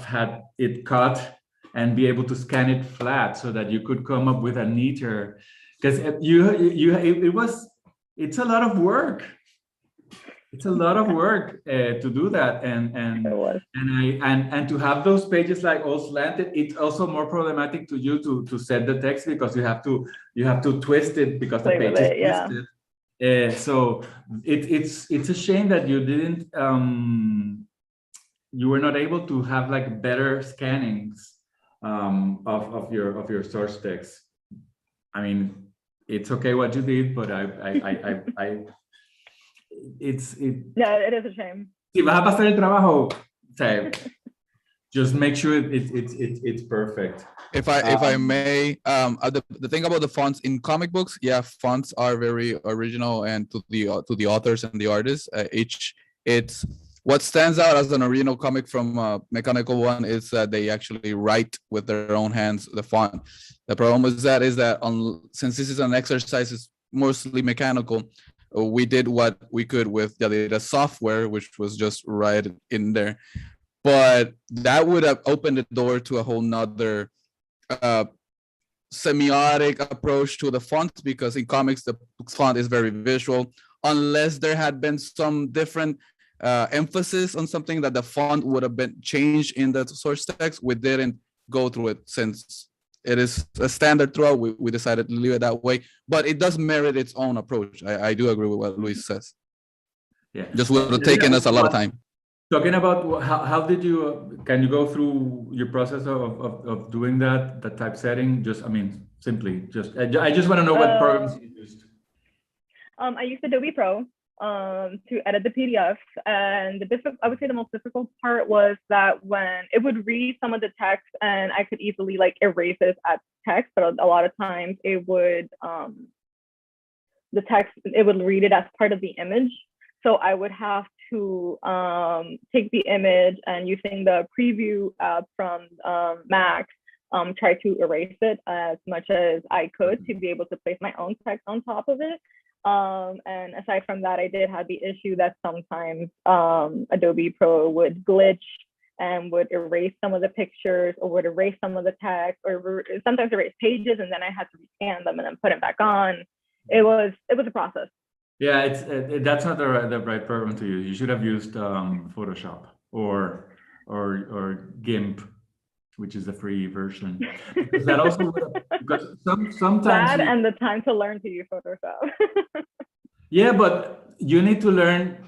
had it cut and be able to scan it flat so that you could come up with a neater, because it's a lot of work. It's a lot of work to do that, and to have those pages like all slanted. It's also more problematic to you to set the text, because you have to twist it because the page is twisted. So it's a shame that you didn't you were not able to have like better scannings of your source text. I mean, it's okay what you did, but it is a shame. Si vas a pasar el trabajo, just make sure it's perfect. If I may, the thing about the fonts in comic books, fonts are very original and to the authors and the artists. It's what stands out as an original comic from Mechanical One is that they actually write with their own hands the font. The problem with that is that since this is an exercise, it's mostly mechanical. We did what we could with Yadira software, which was just right in there. But that would have opened the door to a whole nother semiotic approach to the font, because in comics, the font is very visual. Unless there had been some different emphasis on something that the font would have been changed in the source text, we didn't go through it. Since it is a standard throughout, we decided to leave it that way, but it does merit its own approach. I do agree with what Luis says. Yeah, just would have taken us a lot of time. Talking about how did you, can you go through your process of doing that typesetting? Just, I mean, simply just, I just want to know what programs you used. I used Adobe Pro to edit the PDFs, and I would say the most difficult part was that when it would read some of the text and I could easily like erase it as text, but a lot of times it would the text, it would read it as part of the image. So I would have to take the image and, using the preview app from Mac, try to erase it as much as I could to be able to place my own text on top of it. And aside from that, I did have the issue that sometimes Adobe Pro would glitch and would erase some of the pictures, or would erase some of the text, or sometimes erase pages, and then I had to rescan them and then put them back on. It was a process. Yeah, that's not the right program to use. You should have used Photoshop or GIMP, which is the free version. Because that also because sometimes that and the time to learn to use Photoshop. Yeah, but you need to learn.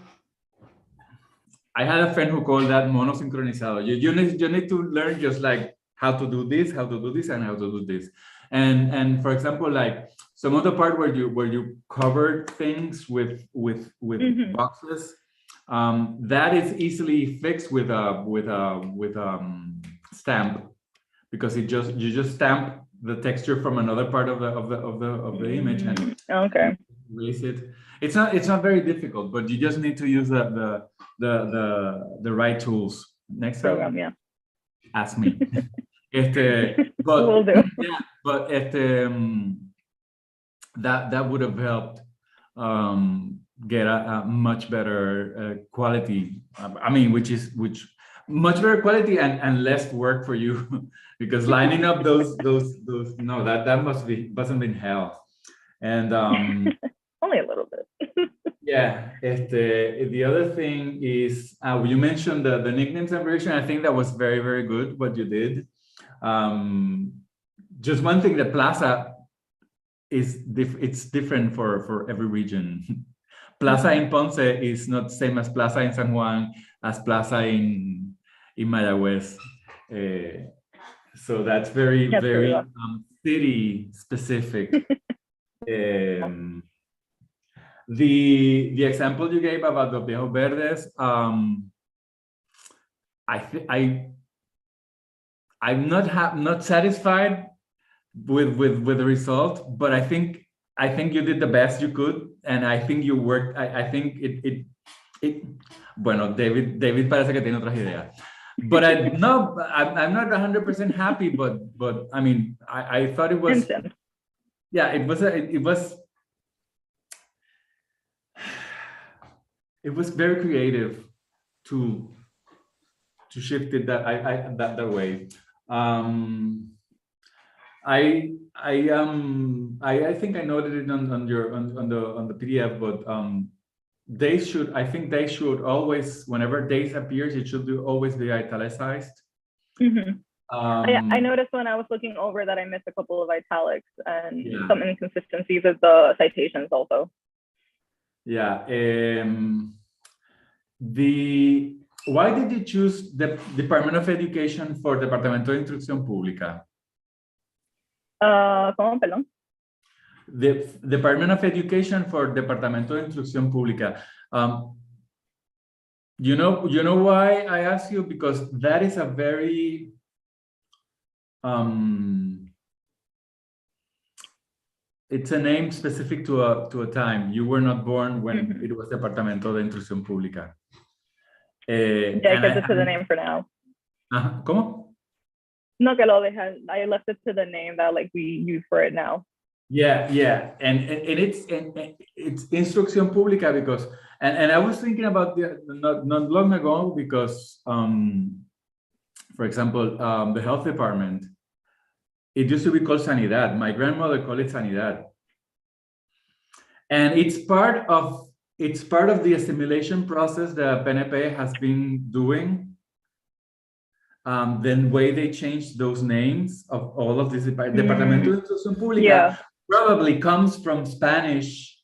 I had a friend who called that monosincronizado. You need to learn just like how to do this, and how to do this. And for example, like some of the part where you covered things with boxes, that is easily fixed with stamp, because you just stamp the texture from another part of the image and erase it. It's not very difficult, but you just need to use the right tools. Next program, yeah. Ask me. But will do. Yeah, but that would have helped get a much better quality. I mean, which much better quality and less work for you, because lining up those no, that mustn't been hell. And only a little bit. Yeah. The other thing is you mentioned the nicknames abbreviation. I think that was very, very good what you did. Just one thing, that Plaza is it's different for every region. Plaza in Ponce is not the same as Plaza in San Juan, as Plaza in Mayagüez. So that's very city specific. The example you gave about the Viejos Verdes, I'm not satisfied with the result, but I think you did the best you could, and I think you worked. I think it. Bueno, David parece que tiene otras ideas, but I'm not 100% happy. But I mean, I thought it was. Yeah, it was very creative to shift it that way. I think I noted it on the PDF, but I think they should always, whenever days appears, it should always be italicized. Mm-hmm. I noticed when I was looking over that I missed a couple of italics and some inconsistencies with the citations also. Yeah. Why did you choose the Department of Education for Departamento de Instrucción Pública? ¿Cómo, perdón? The Department of Education for Departamento de Instrucción Pública. You know why I ask you? Because that is a very it's a name specific to a time. You were not born when it was Departamento de Instrucción Pública. Yeah, I kept it to the name for now. ¿Cómo? No, que lo dejan. I left it to the name that like we use for it now. Yeah, and it's instrucción pública because and I was thinking about not long ago because for example the health department, it used to be called Sanidad. My grandmother called it Sanidad, and it's part of the assimilation process that PNP has been doing. The way they changed those names of all of these Departamento de Instrucción Pública probably comes from Spanish.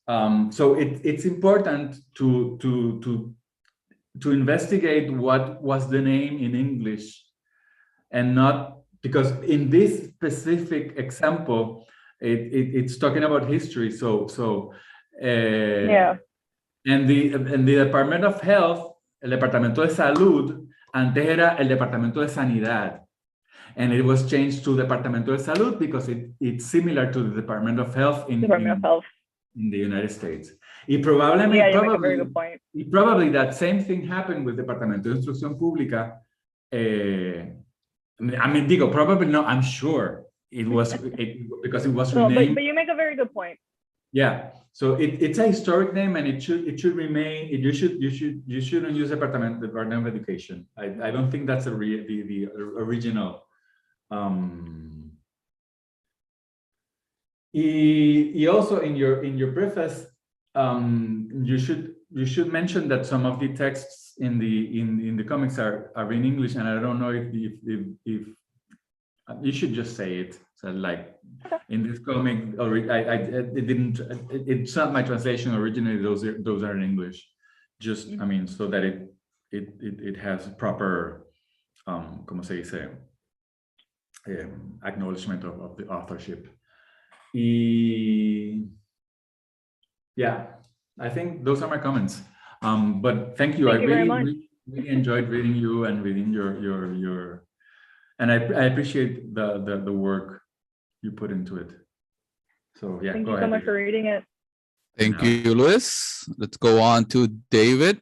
So it's important to investigate what was the name in English, and not because in this specific example, it's talking about history. And the Department of Health, el Departamento de Salud, antes era el Departamento de Sanidad, and it was changed to Departamento de Salud because it's similar to the Department of Health in the United States. Y probably that same thing happened with Departamento de Instrucción Pública. I mean, digo, probably no, I'm sure it was because it was renamed. But you make a very good point. Yeah, so it's a historic name, and it should remain. You shouldn't use Department of Education. I don't think that's the original. Y also in your preface, you should mention that some of the texts in the comics are in English, and I don't know if you should just say it. So like in this comic, it's not my translation originally. Those are in English. Just I mean, so that it has proper como se dice, acknowledgement of the authorship. Yeah, I think those are my comments. But thank you. Thank you very much. Really enjoyed reading you and reading your and I appreciate the work you put into it. So yeah, thank you so much for reading it. Thank you, Luis. Let's go on to David.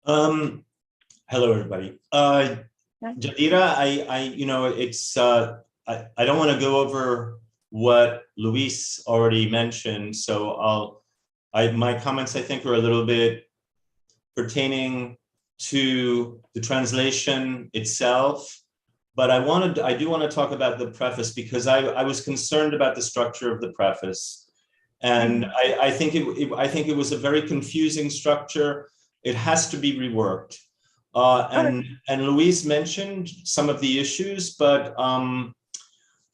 Hello, everybody. Yadira, I don't want to go over what Luis already mentioned, so my comments I think are a little bit pertaining to the translation itself, but I do want to talk about the preface because I was concerned about the structure of the preface, and I think it was a very confusing structure. It has to be reworked. And Luis mentioned some of the issues, but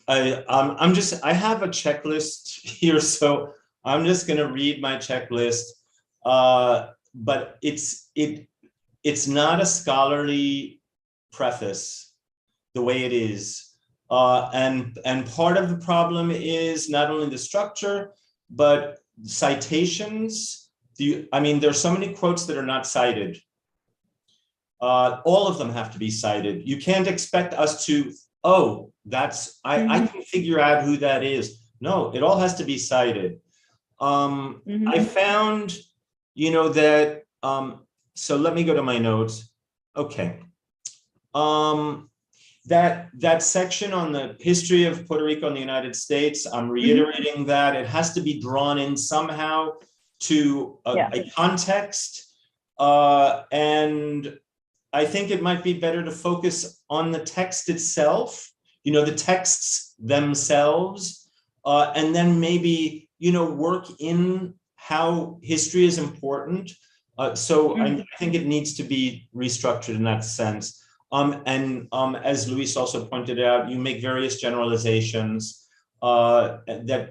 I have a checklist here, so I'm just going to read my checklist. But it's not a scholarly preface the way it is, and part of the problem is not only the structure but citations. There's so many quotes that are not cited. All of them have to be cited. You can't expect us to, I can figure out who that is. No, it all has to be cited. I found, that, so let me go to my notes. Okay. That section on the history of Puerto Rico and the United States, I'm reiterating that it has to be drawn in somehow to a context. And I think it might be better to focus on the text itself, the texts themselves, and then maybe, work in how history is important. So I think it needs to be restructured in that sense. And as Luis also pointed out, you make various generalizations that,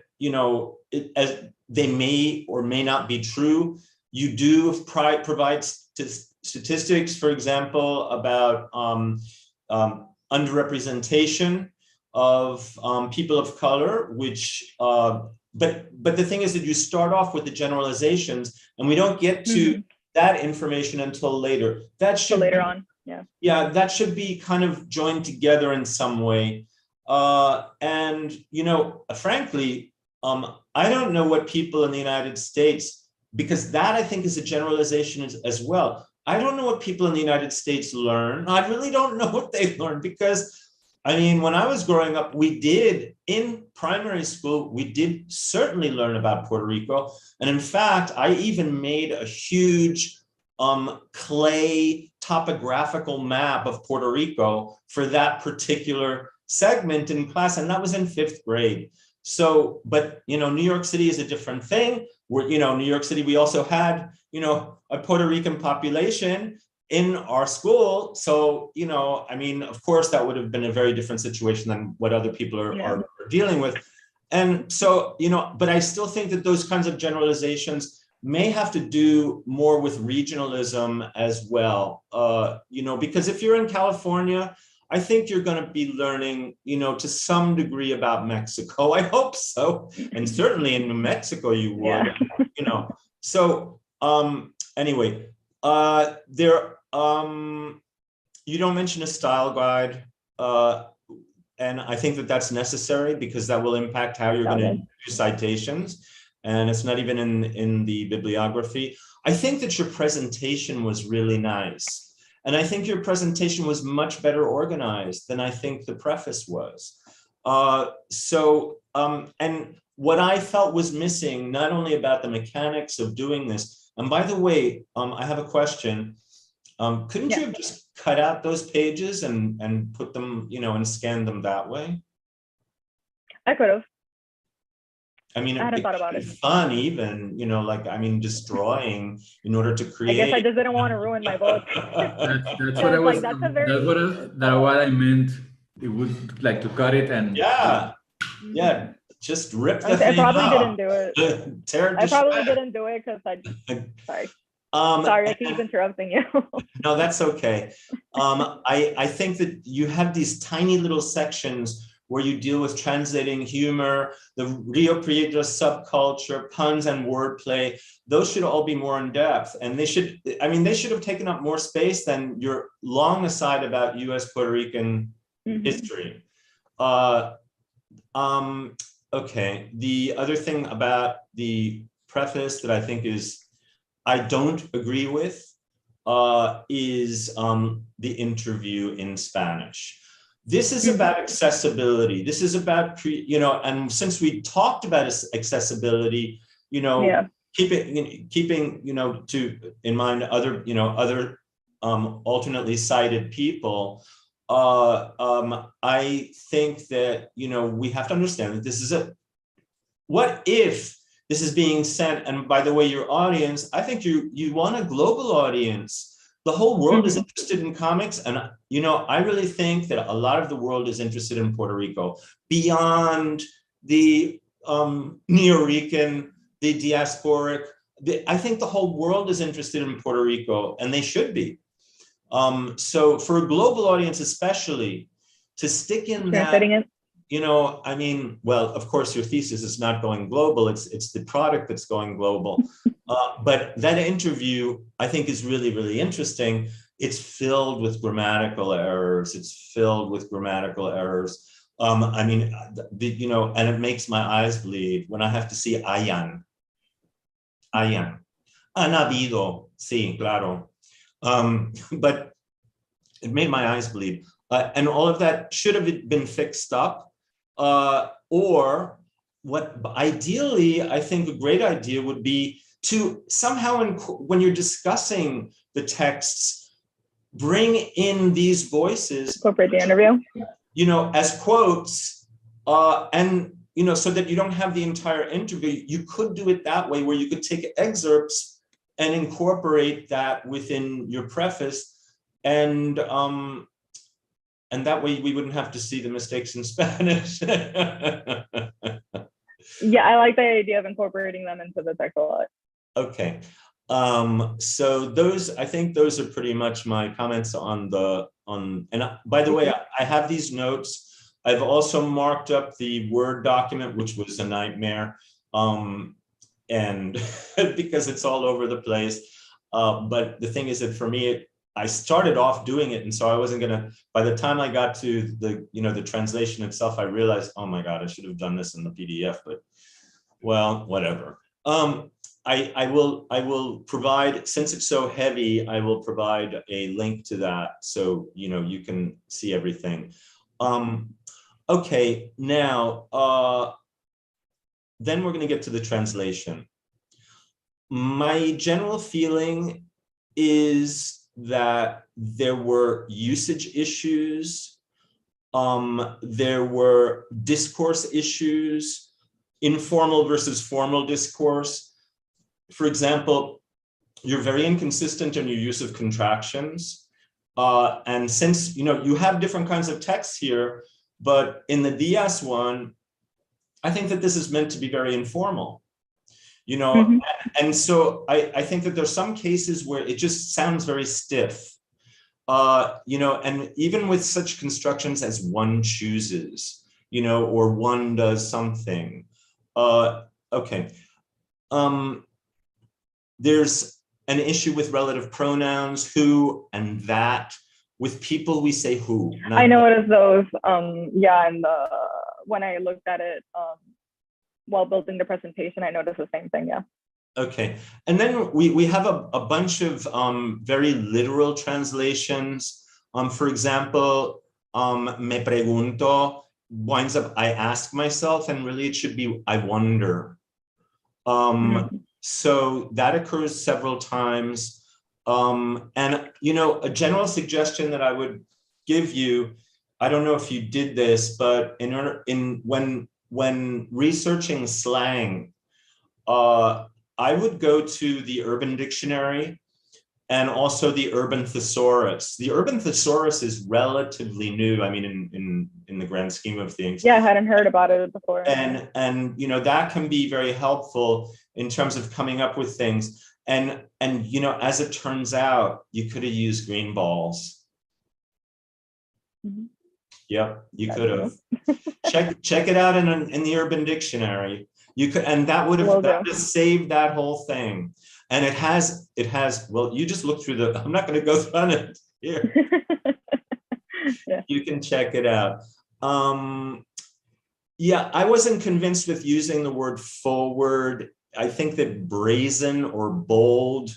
as they may or may not be true. You do provide statistics, for example, about underrepresentation of people of color, which, but the thing is that you start off with the generalizations, and we don't get to that information until later. That should later on, yeah. Yeah, that should be kind of joined together in some way. And frankly, I don't know what people in the United States because that I think is a generalization as well. I don't know what people in the United States learn. I really don't know what they learn, because I mean, when I was growing up, we did in primary school, we did certainly learn about Puerto Rico. And in fact, I even made a huge clay topographical map of Puerto Rico for that particular segment in class. And that was in 5th grade. So, but, you know, New York City is a different thing. We're, you know, New York City, we also had, you know, a Puerto Rican population in our school. So, you know, I mean, of course, that would have been a very different situation than what other people are dealing with. And so, you know, but I still think that those kinds of generalizations may have to do more with regionalism as well. You know, because if you're in California, I think you're going to be learning, you know, to some degree about Mexico. I hope so. And certainly in New Mexico, you would, you know. So anyway, you don't mention a style guide. And I think that that's necessary, because that will impact how you're going to do citations. And it's not even in the bibliography. I think that your presentation was really nice. And I think your presentation was much better organized than I think the preface was. And what I felt was missing, not only about the mechanics of doing this, and by the way, I have a question. Couldn't you have just cut out those pages and put them, you know, and scan them that way? I could have. I mean, I hadn't thought about it. Fun even, you know, like, I mean, destroying in order to create. I guess I just didn't want to ruin my book. That's what I was, like, that's what I meant. It would like to cut it and. Yeah, just rip the thing I probably out. didn't do it. Tear it I probably didn't do it because sorry. Sorry, I keep interrupting you. No, that's okay. I think that you have these tiny little sections where you deal with translating humor, the Rio Prieto subculture, puns and wordplay. Those should all be more in depth. And they should, I mean, they should have taken up more space than your long aside about US Puerto Rican history. Okay, the other thing about the preface that I think I don't agree with is the interview in Spanish. This is about accessibility. This is about, you know, and since we talked about accessibility, you know, keeping, you know, in mind other, you know, other alternately sighted people, I think that, you know, we have to understand that this is what if this is being sent, and by the way, your audience, I think you want a global audience. The whole world is interested in comics. And, you know, I really think that a lot of the world is interested in Puerto Rico beyond the Neo-Rican, the diasporic. I think the whole world is interested in Puerto Rico, and they should be. So for a global audience, especially, to stick in that, you know, I mean, well, of course, your thesis is not going global. It's the product that's going global. But that interview, I think, is really, really interesting. It's filled with grammatical errors. It's filled with grammatical errors. I mean, you know, and it makes my eyes bleed when I have to see hayan. Han habido, sí, claro. But it made my eyes bleed. And all of that should have been fixed up. Or what ideally, I think a great idea would be to somehow, when you're discussing the texts, bring in these voices. Incorporate the interview. You know, as quotes, and, you know, so that you don't have the entire interview. You could do it that way, where you could take excerpts and incorporate that within your preface. And that way we wouldn't have to see the mistakes in Spanish. Yeah, I like the idea of incorporating them into the text a lot. Okay. So I think those are pretty much my comments and by the way, I have these notes. I've also marked up the Word document, which was a nightmare. And because it's all over the place. But the thing is that for me, I started off doing it, and so I wasn't gonna, by the time I got to the, you know, the translation itself, I realized, oh my God, I should have done this in the PDF, but well, whatever. I will provide, since it's so heavy, I will provide a link to that, so you can see everything. Okay, now then we're going to get to the translation. My general feeling is that there were usage issues, there were discourse issues, informal versus formal discourse. For example, you're very inconsistent in your use of contractions. And since, you have different kinds of texts here, but in the Días one, I think that this is meant to be very informal, and so I think that there's some cases where it just sounds very stiff, and even with such constructions as one chooses, or one does something. Okay. There's an issue with relative pronouns, who and that. With people, we say who. I noticed those, yeah, and when I looked at it while building the presentation, I noticed the same thing, yeah. Okay, and then we have a bunch of very literal translations. For example, me pregunto winds up, I ask myself, and really it should be, I wonder. So that occurs several times. And, a general suggestion that I would give you, I don't know if you did this, but when researching slang, I would go to the Urban Dictionary and also the Urban Thesaurus. The Urban Thesaurus is relatively new, I mean, in the grand scheme of things. Yeah, I hadn't heard about it before. And that can be very helpful in terms of coming up with things. And as it turns out, you could have used green balls. Yep, you could have. Check it out in the Urban Dictionary. You could, and that would have saved that whole thing. And it has. Well, you just look through the. I'm not going to go through it here. Yeah. You can check it out. Yeah, I wasn't convinced with using the word forward. I think that brazen or bold,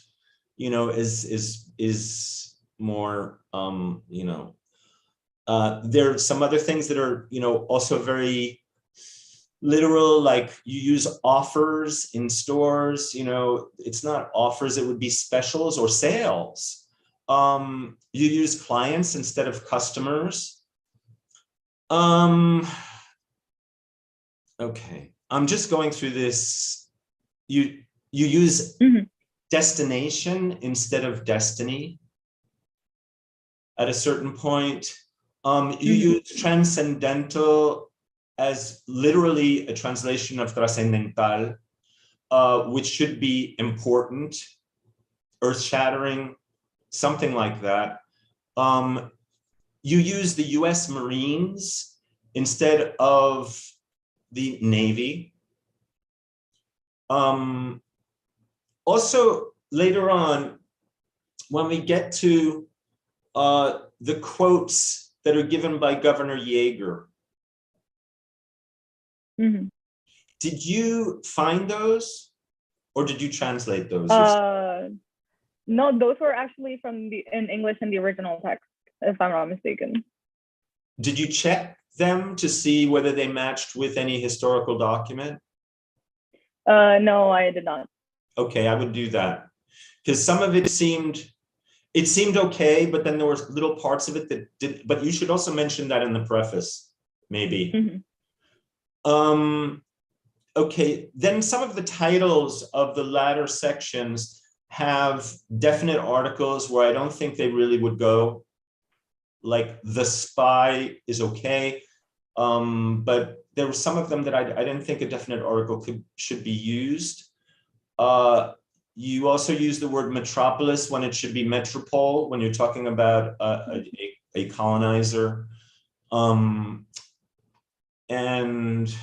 is more. There are some other things that are, also very literal, like you use offers in stores, it's not offers, it would be specials or sales. You use clients instead of customers. Okay, I'm just going through this. You use destination instead of destiny at a certain point. You use transcendental as literally a translation of trascendental, which should be important, earth-shattering, something like that. You use the US Marines instead of the Navy. Also, later on, when we get to the quotes that are given by Governor Yeager, did you find those, or did you translate those? No, those were actually in English in the original text, if I'm not mistaken. Did you check them to see whether they matched with any historical document? No, I did not. Okay, I would do that, because some of it seemed okay, but then there were little parts of it that did. But you should also mention that in the preface, maybe. Okay, then some of the titles of the latter sections have definite articles where I don't think they really would go. Like The Spy is okay, but there were some of them that I didn't think a definite article should be used. You also use the word metropolis when it should be metropole, when you're talking about a colonizer. And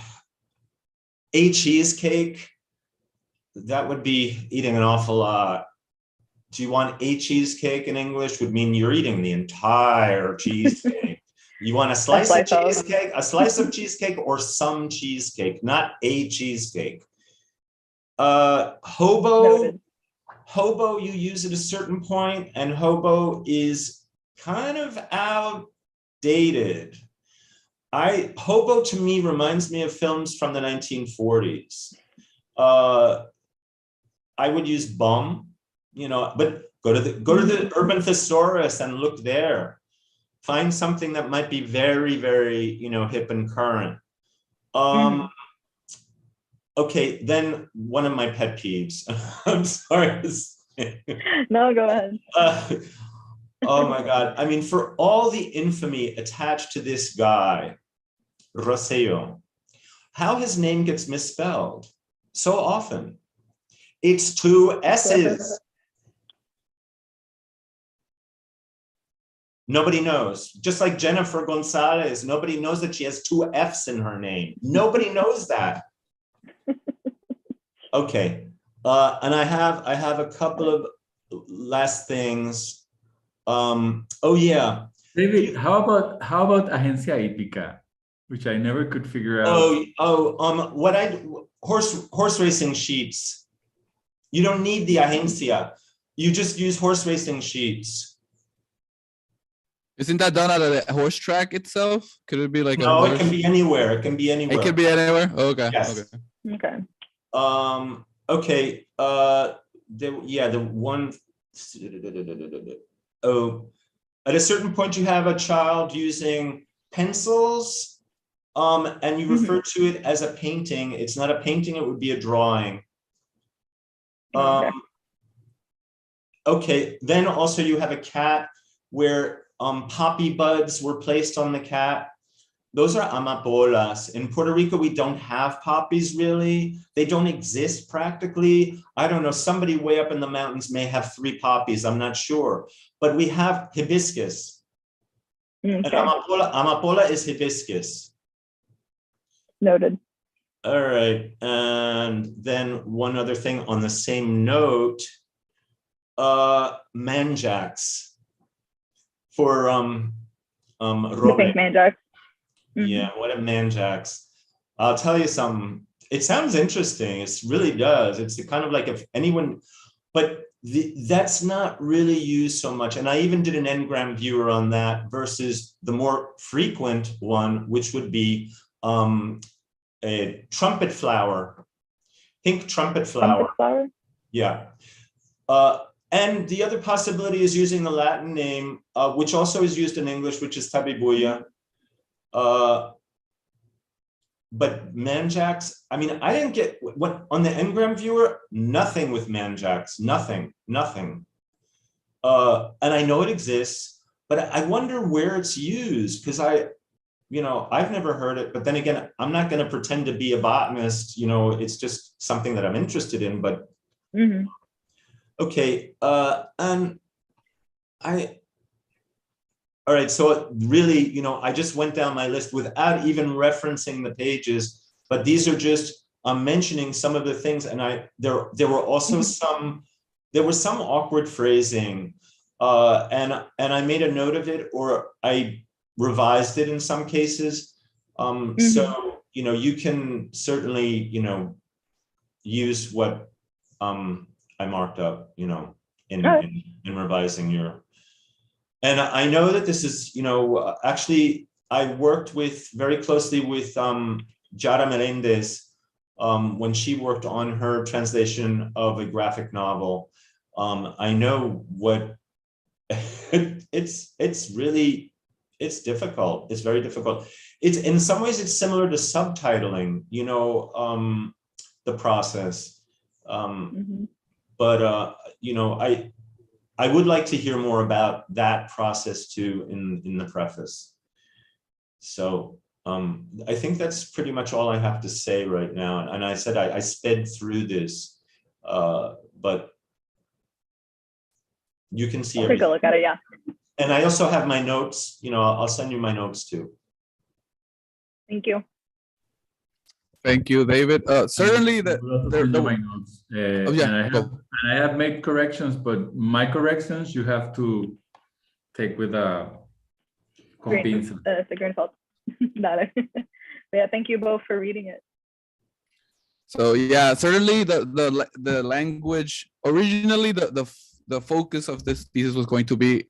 a cheesecake, that would be eating an awful lot. Do you want a cheesecake in English? Would mean you're eating the entire cheesecake. You want a slice of cheesecake, or some cheesecake, not a cheesecake. Noted. Hobo you use at a certain point, and hobo is kind of outdated. Hobo to me reminds me of films from the 1940s. I would use bum, but go to the urban thesaurus and look there. Find something that might be very, very, hip and current. Okay, then one of my pet peeves. I'm sorry. No, go ahead. Oh my God. I mean, for all the infamy attached to this guy, Rosaura, how his name gets misspelled so often. It's 2 S's. Nobody knows. Just like Jennifer Gonzalez, nobody knows that she has 2 F's in her name. Nobody knows that. Okay. And I have a couple of last things. Oh yeah. David, how about agencia hípica, which I never could figure out. Horse racing sheets. You don't need the agencia. You just use horse racing sheets. Isn't that done at a horse track itself? Could it be like a No, horse? it can be anywhere. It can be anywhere. It can be anywhere. Oh, okay. Yes. Okay. Okay. The one. Oh, at a certain point, you have a child using pencils, and you refer to it as a painting. It's not a painting. It would be a drawing. Okay. Then also you have a cat where poppy buds were placed on the cat. Those are amapolas. In Puerto Rico, we don't have poppies really. They don't exist practically. I don't know, somebody way up in the mountains may have 3 poppies, I'm not sure. But we have hibiscus. Okay. And amapola is hibiscus. Noted. All right, and then one other thing on the same note, manjax for roble. Manjax. Yeah, what a manjax. I'll tell you something. It sounds interesting. It really does. It's kind of like if anyone, but that's not really used so much. And I even did an Ngram viewer on that versus the more frequent one, which would be a trumpet flower, pink trumpet flower. Trumpet flower? Yeah. And the other possibility is using the Latin name, which also is used in English, which is tabibuya. But manjax, I mean, I didn't get what on the Ngram viewer, nothing with manjax, nothing. And I know it exists, but I wonder where it's used because I've never heard it, but then again, I'm not going to pretend to be a botanist, it's just something that I'm interested in, but okay. And all right, so really, I just went down my list without even referencing the pages, but these are just mentioning some of the things, and there were also some awkward phrasing, and I made a note of it, or I revised it in some cases. So you can certainly use what I marked up, in revising your. And I know that this is, actually, I worked very closely with Yara Melendez when she worked on her translation of a graphic novel. I know what it's difficult. It's very difficult. It's in some ways it's similar to subtitling, the process. But I would like to hear more about that process too in the preface. So I think that's pretty much all I have to say right now. And I said I sped through this, but you can see everything. Take a look at it, yeah. And I also have my notes. I'll send you my notes too. Thank you. Thank you, David. Certainly, my notes. And I have made corrections, but my corrections you have to take with a grain of salt. But yeah, thank you both for reading it. So yeah, certainly the language, originally the focus of this thesis was going to be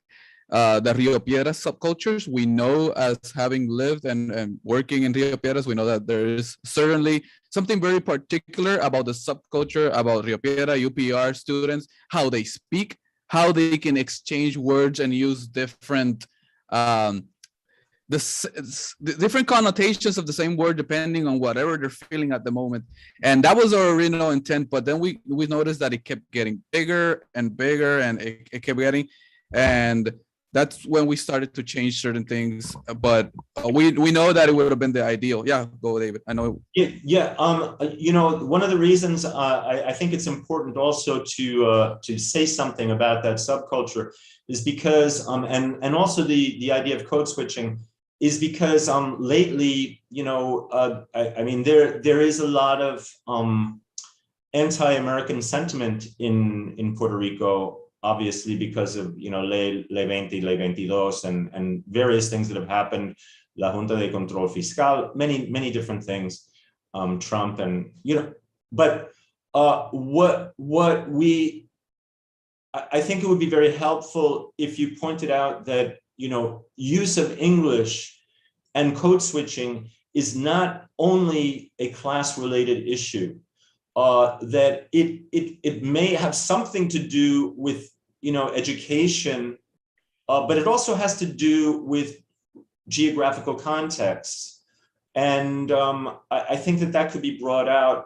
the Rio Piedras subcultures. We know, as having lived and working in Rio Piedras, we know that there is certainly something very particular about the subculture, about Rio Piedra, UPR students, how they speak, how they can exchange words and use different the different connotations of the same word depending on whatever they're feeling at the moment. And that was our original intent, but then we noticed that it kept getting bigger and bigger, and it kept getting, and that's when we started to change certain things. But we know that it would have been the ideal. Yeah, go David. I know. Yeah. You know, one of the reasons I think it's important also to say something about that subculture is because and also the idea of code switching is because lately, you know, I mean, there is a lot of anti-American sentiment in Puerto Rico, obviously because of, you know, Ley 20, Ley 22, and various things that have happened, La Junta de Control Fiscal, many different things, Trump, and, you know, but I think it would be very helpful if you pointed out that, you know, use of English and code switching is not only a class-related issue, that it may have something to do with, you know, education, but it also has to do with geographical context. And I think that could be brought out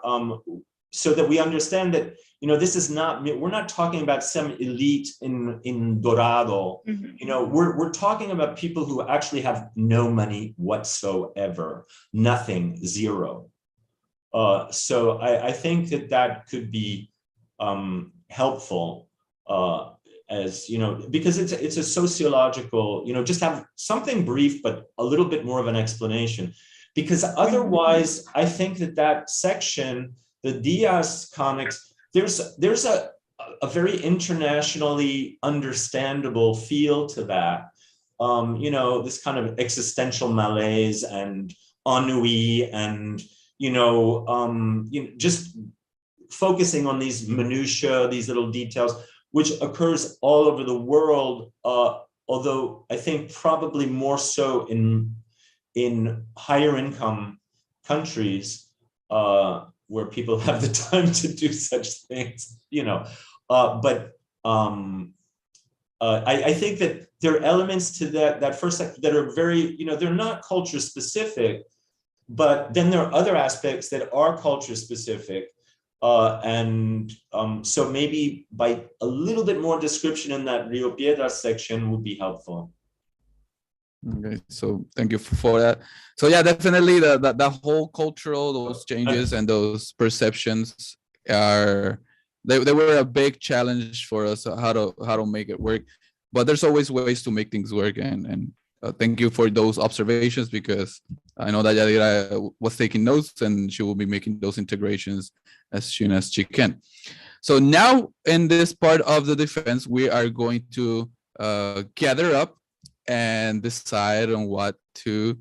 so that we understand that, you know, this is not, we're not talking about some elite in Dorado. Mm-hmm. You know, we're talking about people who actually have no money whatsoever, nothing, zero. So I think that could be helpful, as, you know, because it's a sociological, you know, just have something brief, but a little bit more of an explanation, because otherwise I think that section, the Días comics, there's a very internationally understandable feel to that. You know, this kind of existential malaise and ennui and, you know, just focusing on these minutiae, these little details, which occurs all over the world, although I think probably more so in higher income countries, where people have the time to do such things, you know. But I think that there are elements to that first that are very, you know, they're not culture specific, but then there are other aspects that are culture specific. So maybe by a little bit more description in that Rio Piedras section would be helpful. Okay, so thank you for that. So yeah, definitely the whole cultural, those changes and those perceptions they were a big challenge for us, how to make it work. But there's always ways to make things work, and thank you for those observations, because I know that Yadira was taking notes and she will be making those integrations as soon as she can. So now in this part of the defense, we are going to gather up and decide on what to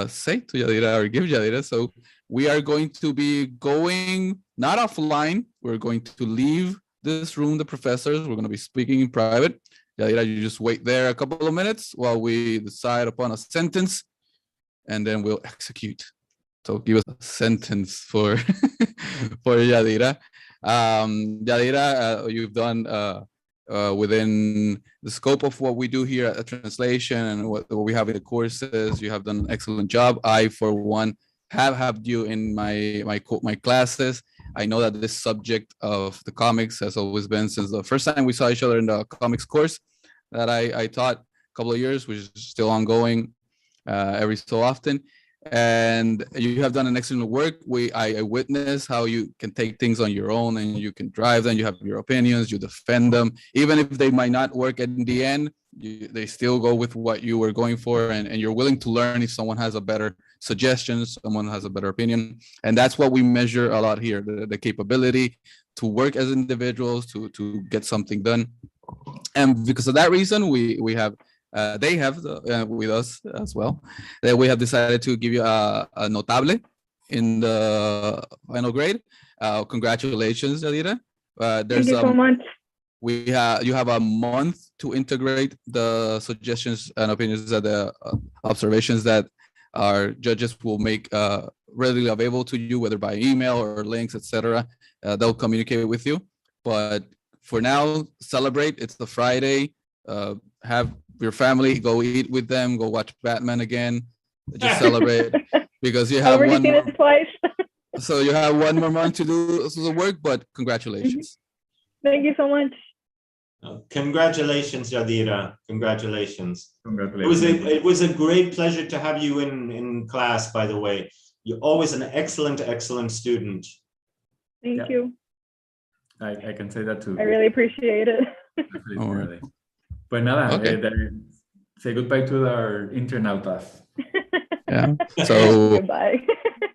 say to Yadira or give Yadira. So we are going to be going not offline. We're going to leave this room, the professors. We're going to be speaking in private. Yadira, you just wait there a couple of minutes while we decide upon a sentence, and then we'll execute. So give us a sentence for for Yadira. Yadira, you've done within the scope of what we do here at Translation and what we have in the courses, you have done an excellent job. I, for one, have had you in my classes. I know that this subject of the comics has always been, since the first time we saw each other in the comics course that I taught a couple of years, which is still ongoing every so often. And you have done an excellent work. I witness how you can take things on your own and you can drive them. You have your opinions, you defend them, even if they might not work in the end. They still go with what you were going for, and you're willing to learn if someone has a better suggestion, someone has a better opinion. And that's what we measure a lot here, the capability to work as individuals, to get something done. And because of that reason, we have with us as well, that we have decided to give you a notable in the final grade. Congratulations, Yadira. Thank you so much. You have a month to integrate the suggestions and opinions that the observations that our judges will make readily available to you, whether by email or links, etc. They'll communicate with you. But for now, celebrate. It's the Friday. Have your family, go eat with them, go watch Batman again. Just celebrate because you have one more, twice. so you have one more month to do the work, but congratulations. Thank you so much. Congratulations, Yadira. Congratulations. Congratulations. It was a great pleasure to have you in class, by the way. You're always an excellent student. Thank you. I can say that too. I really appreciate it. Really. Pues nada, Okay. Say goodbye to our internautas. Yeah. So Goodbye.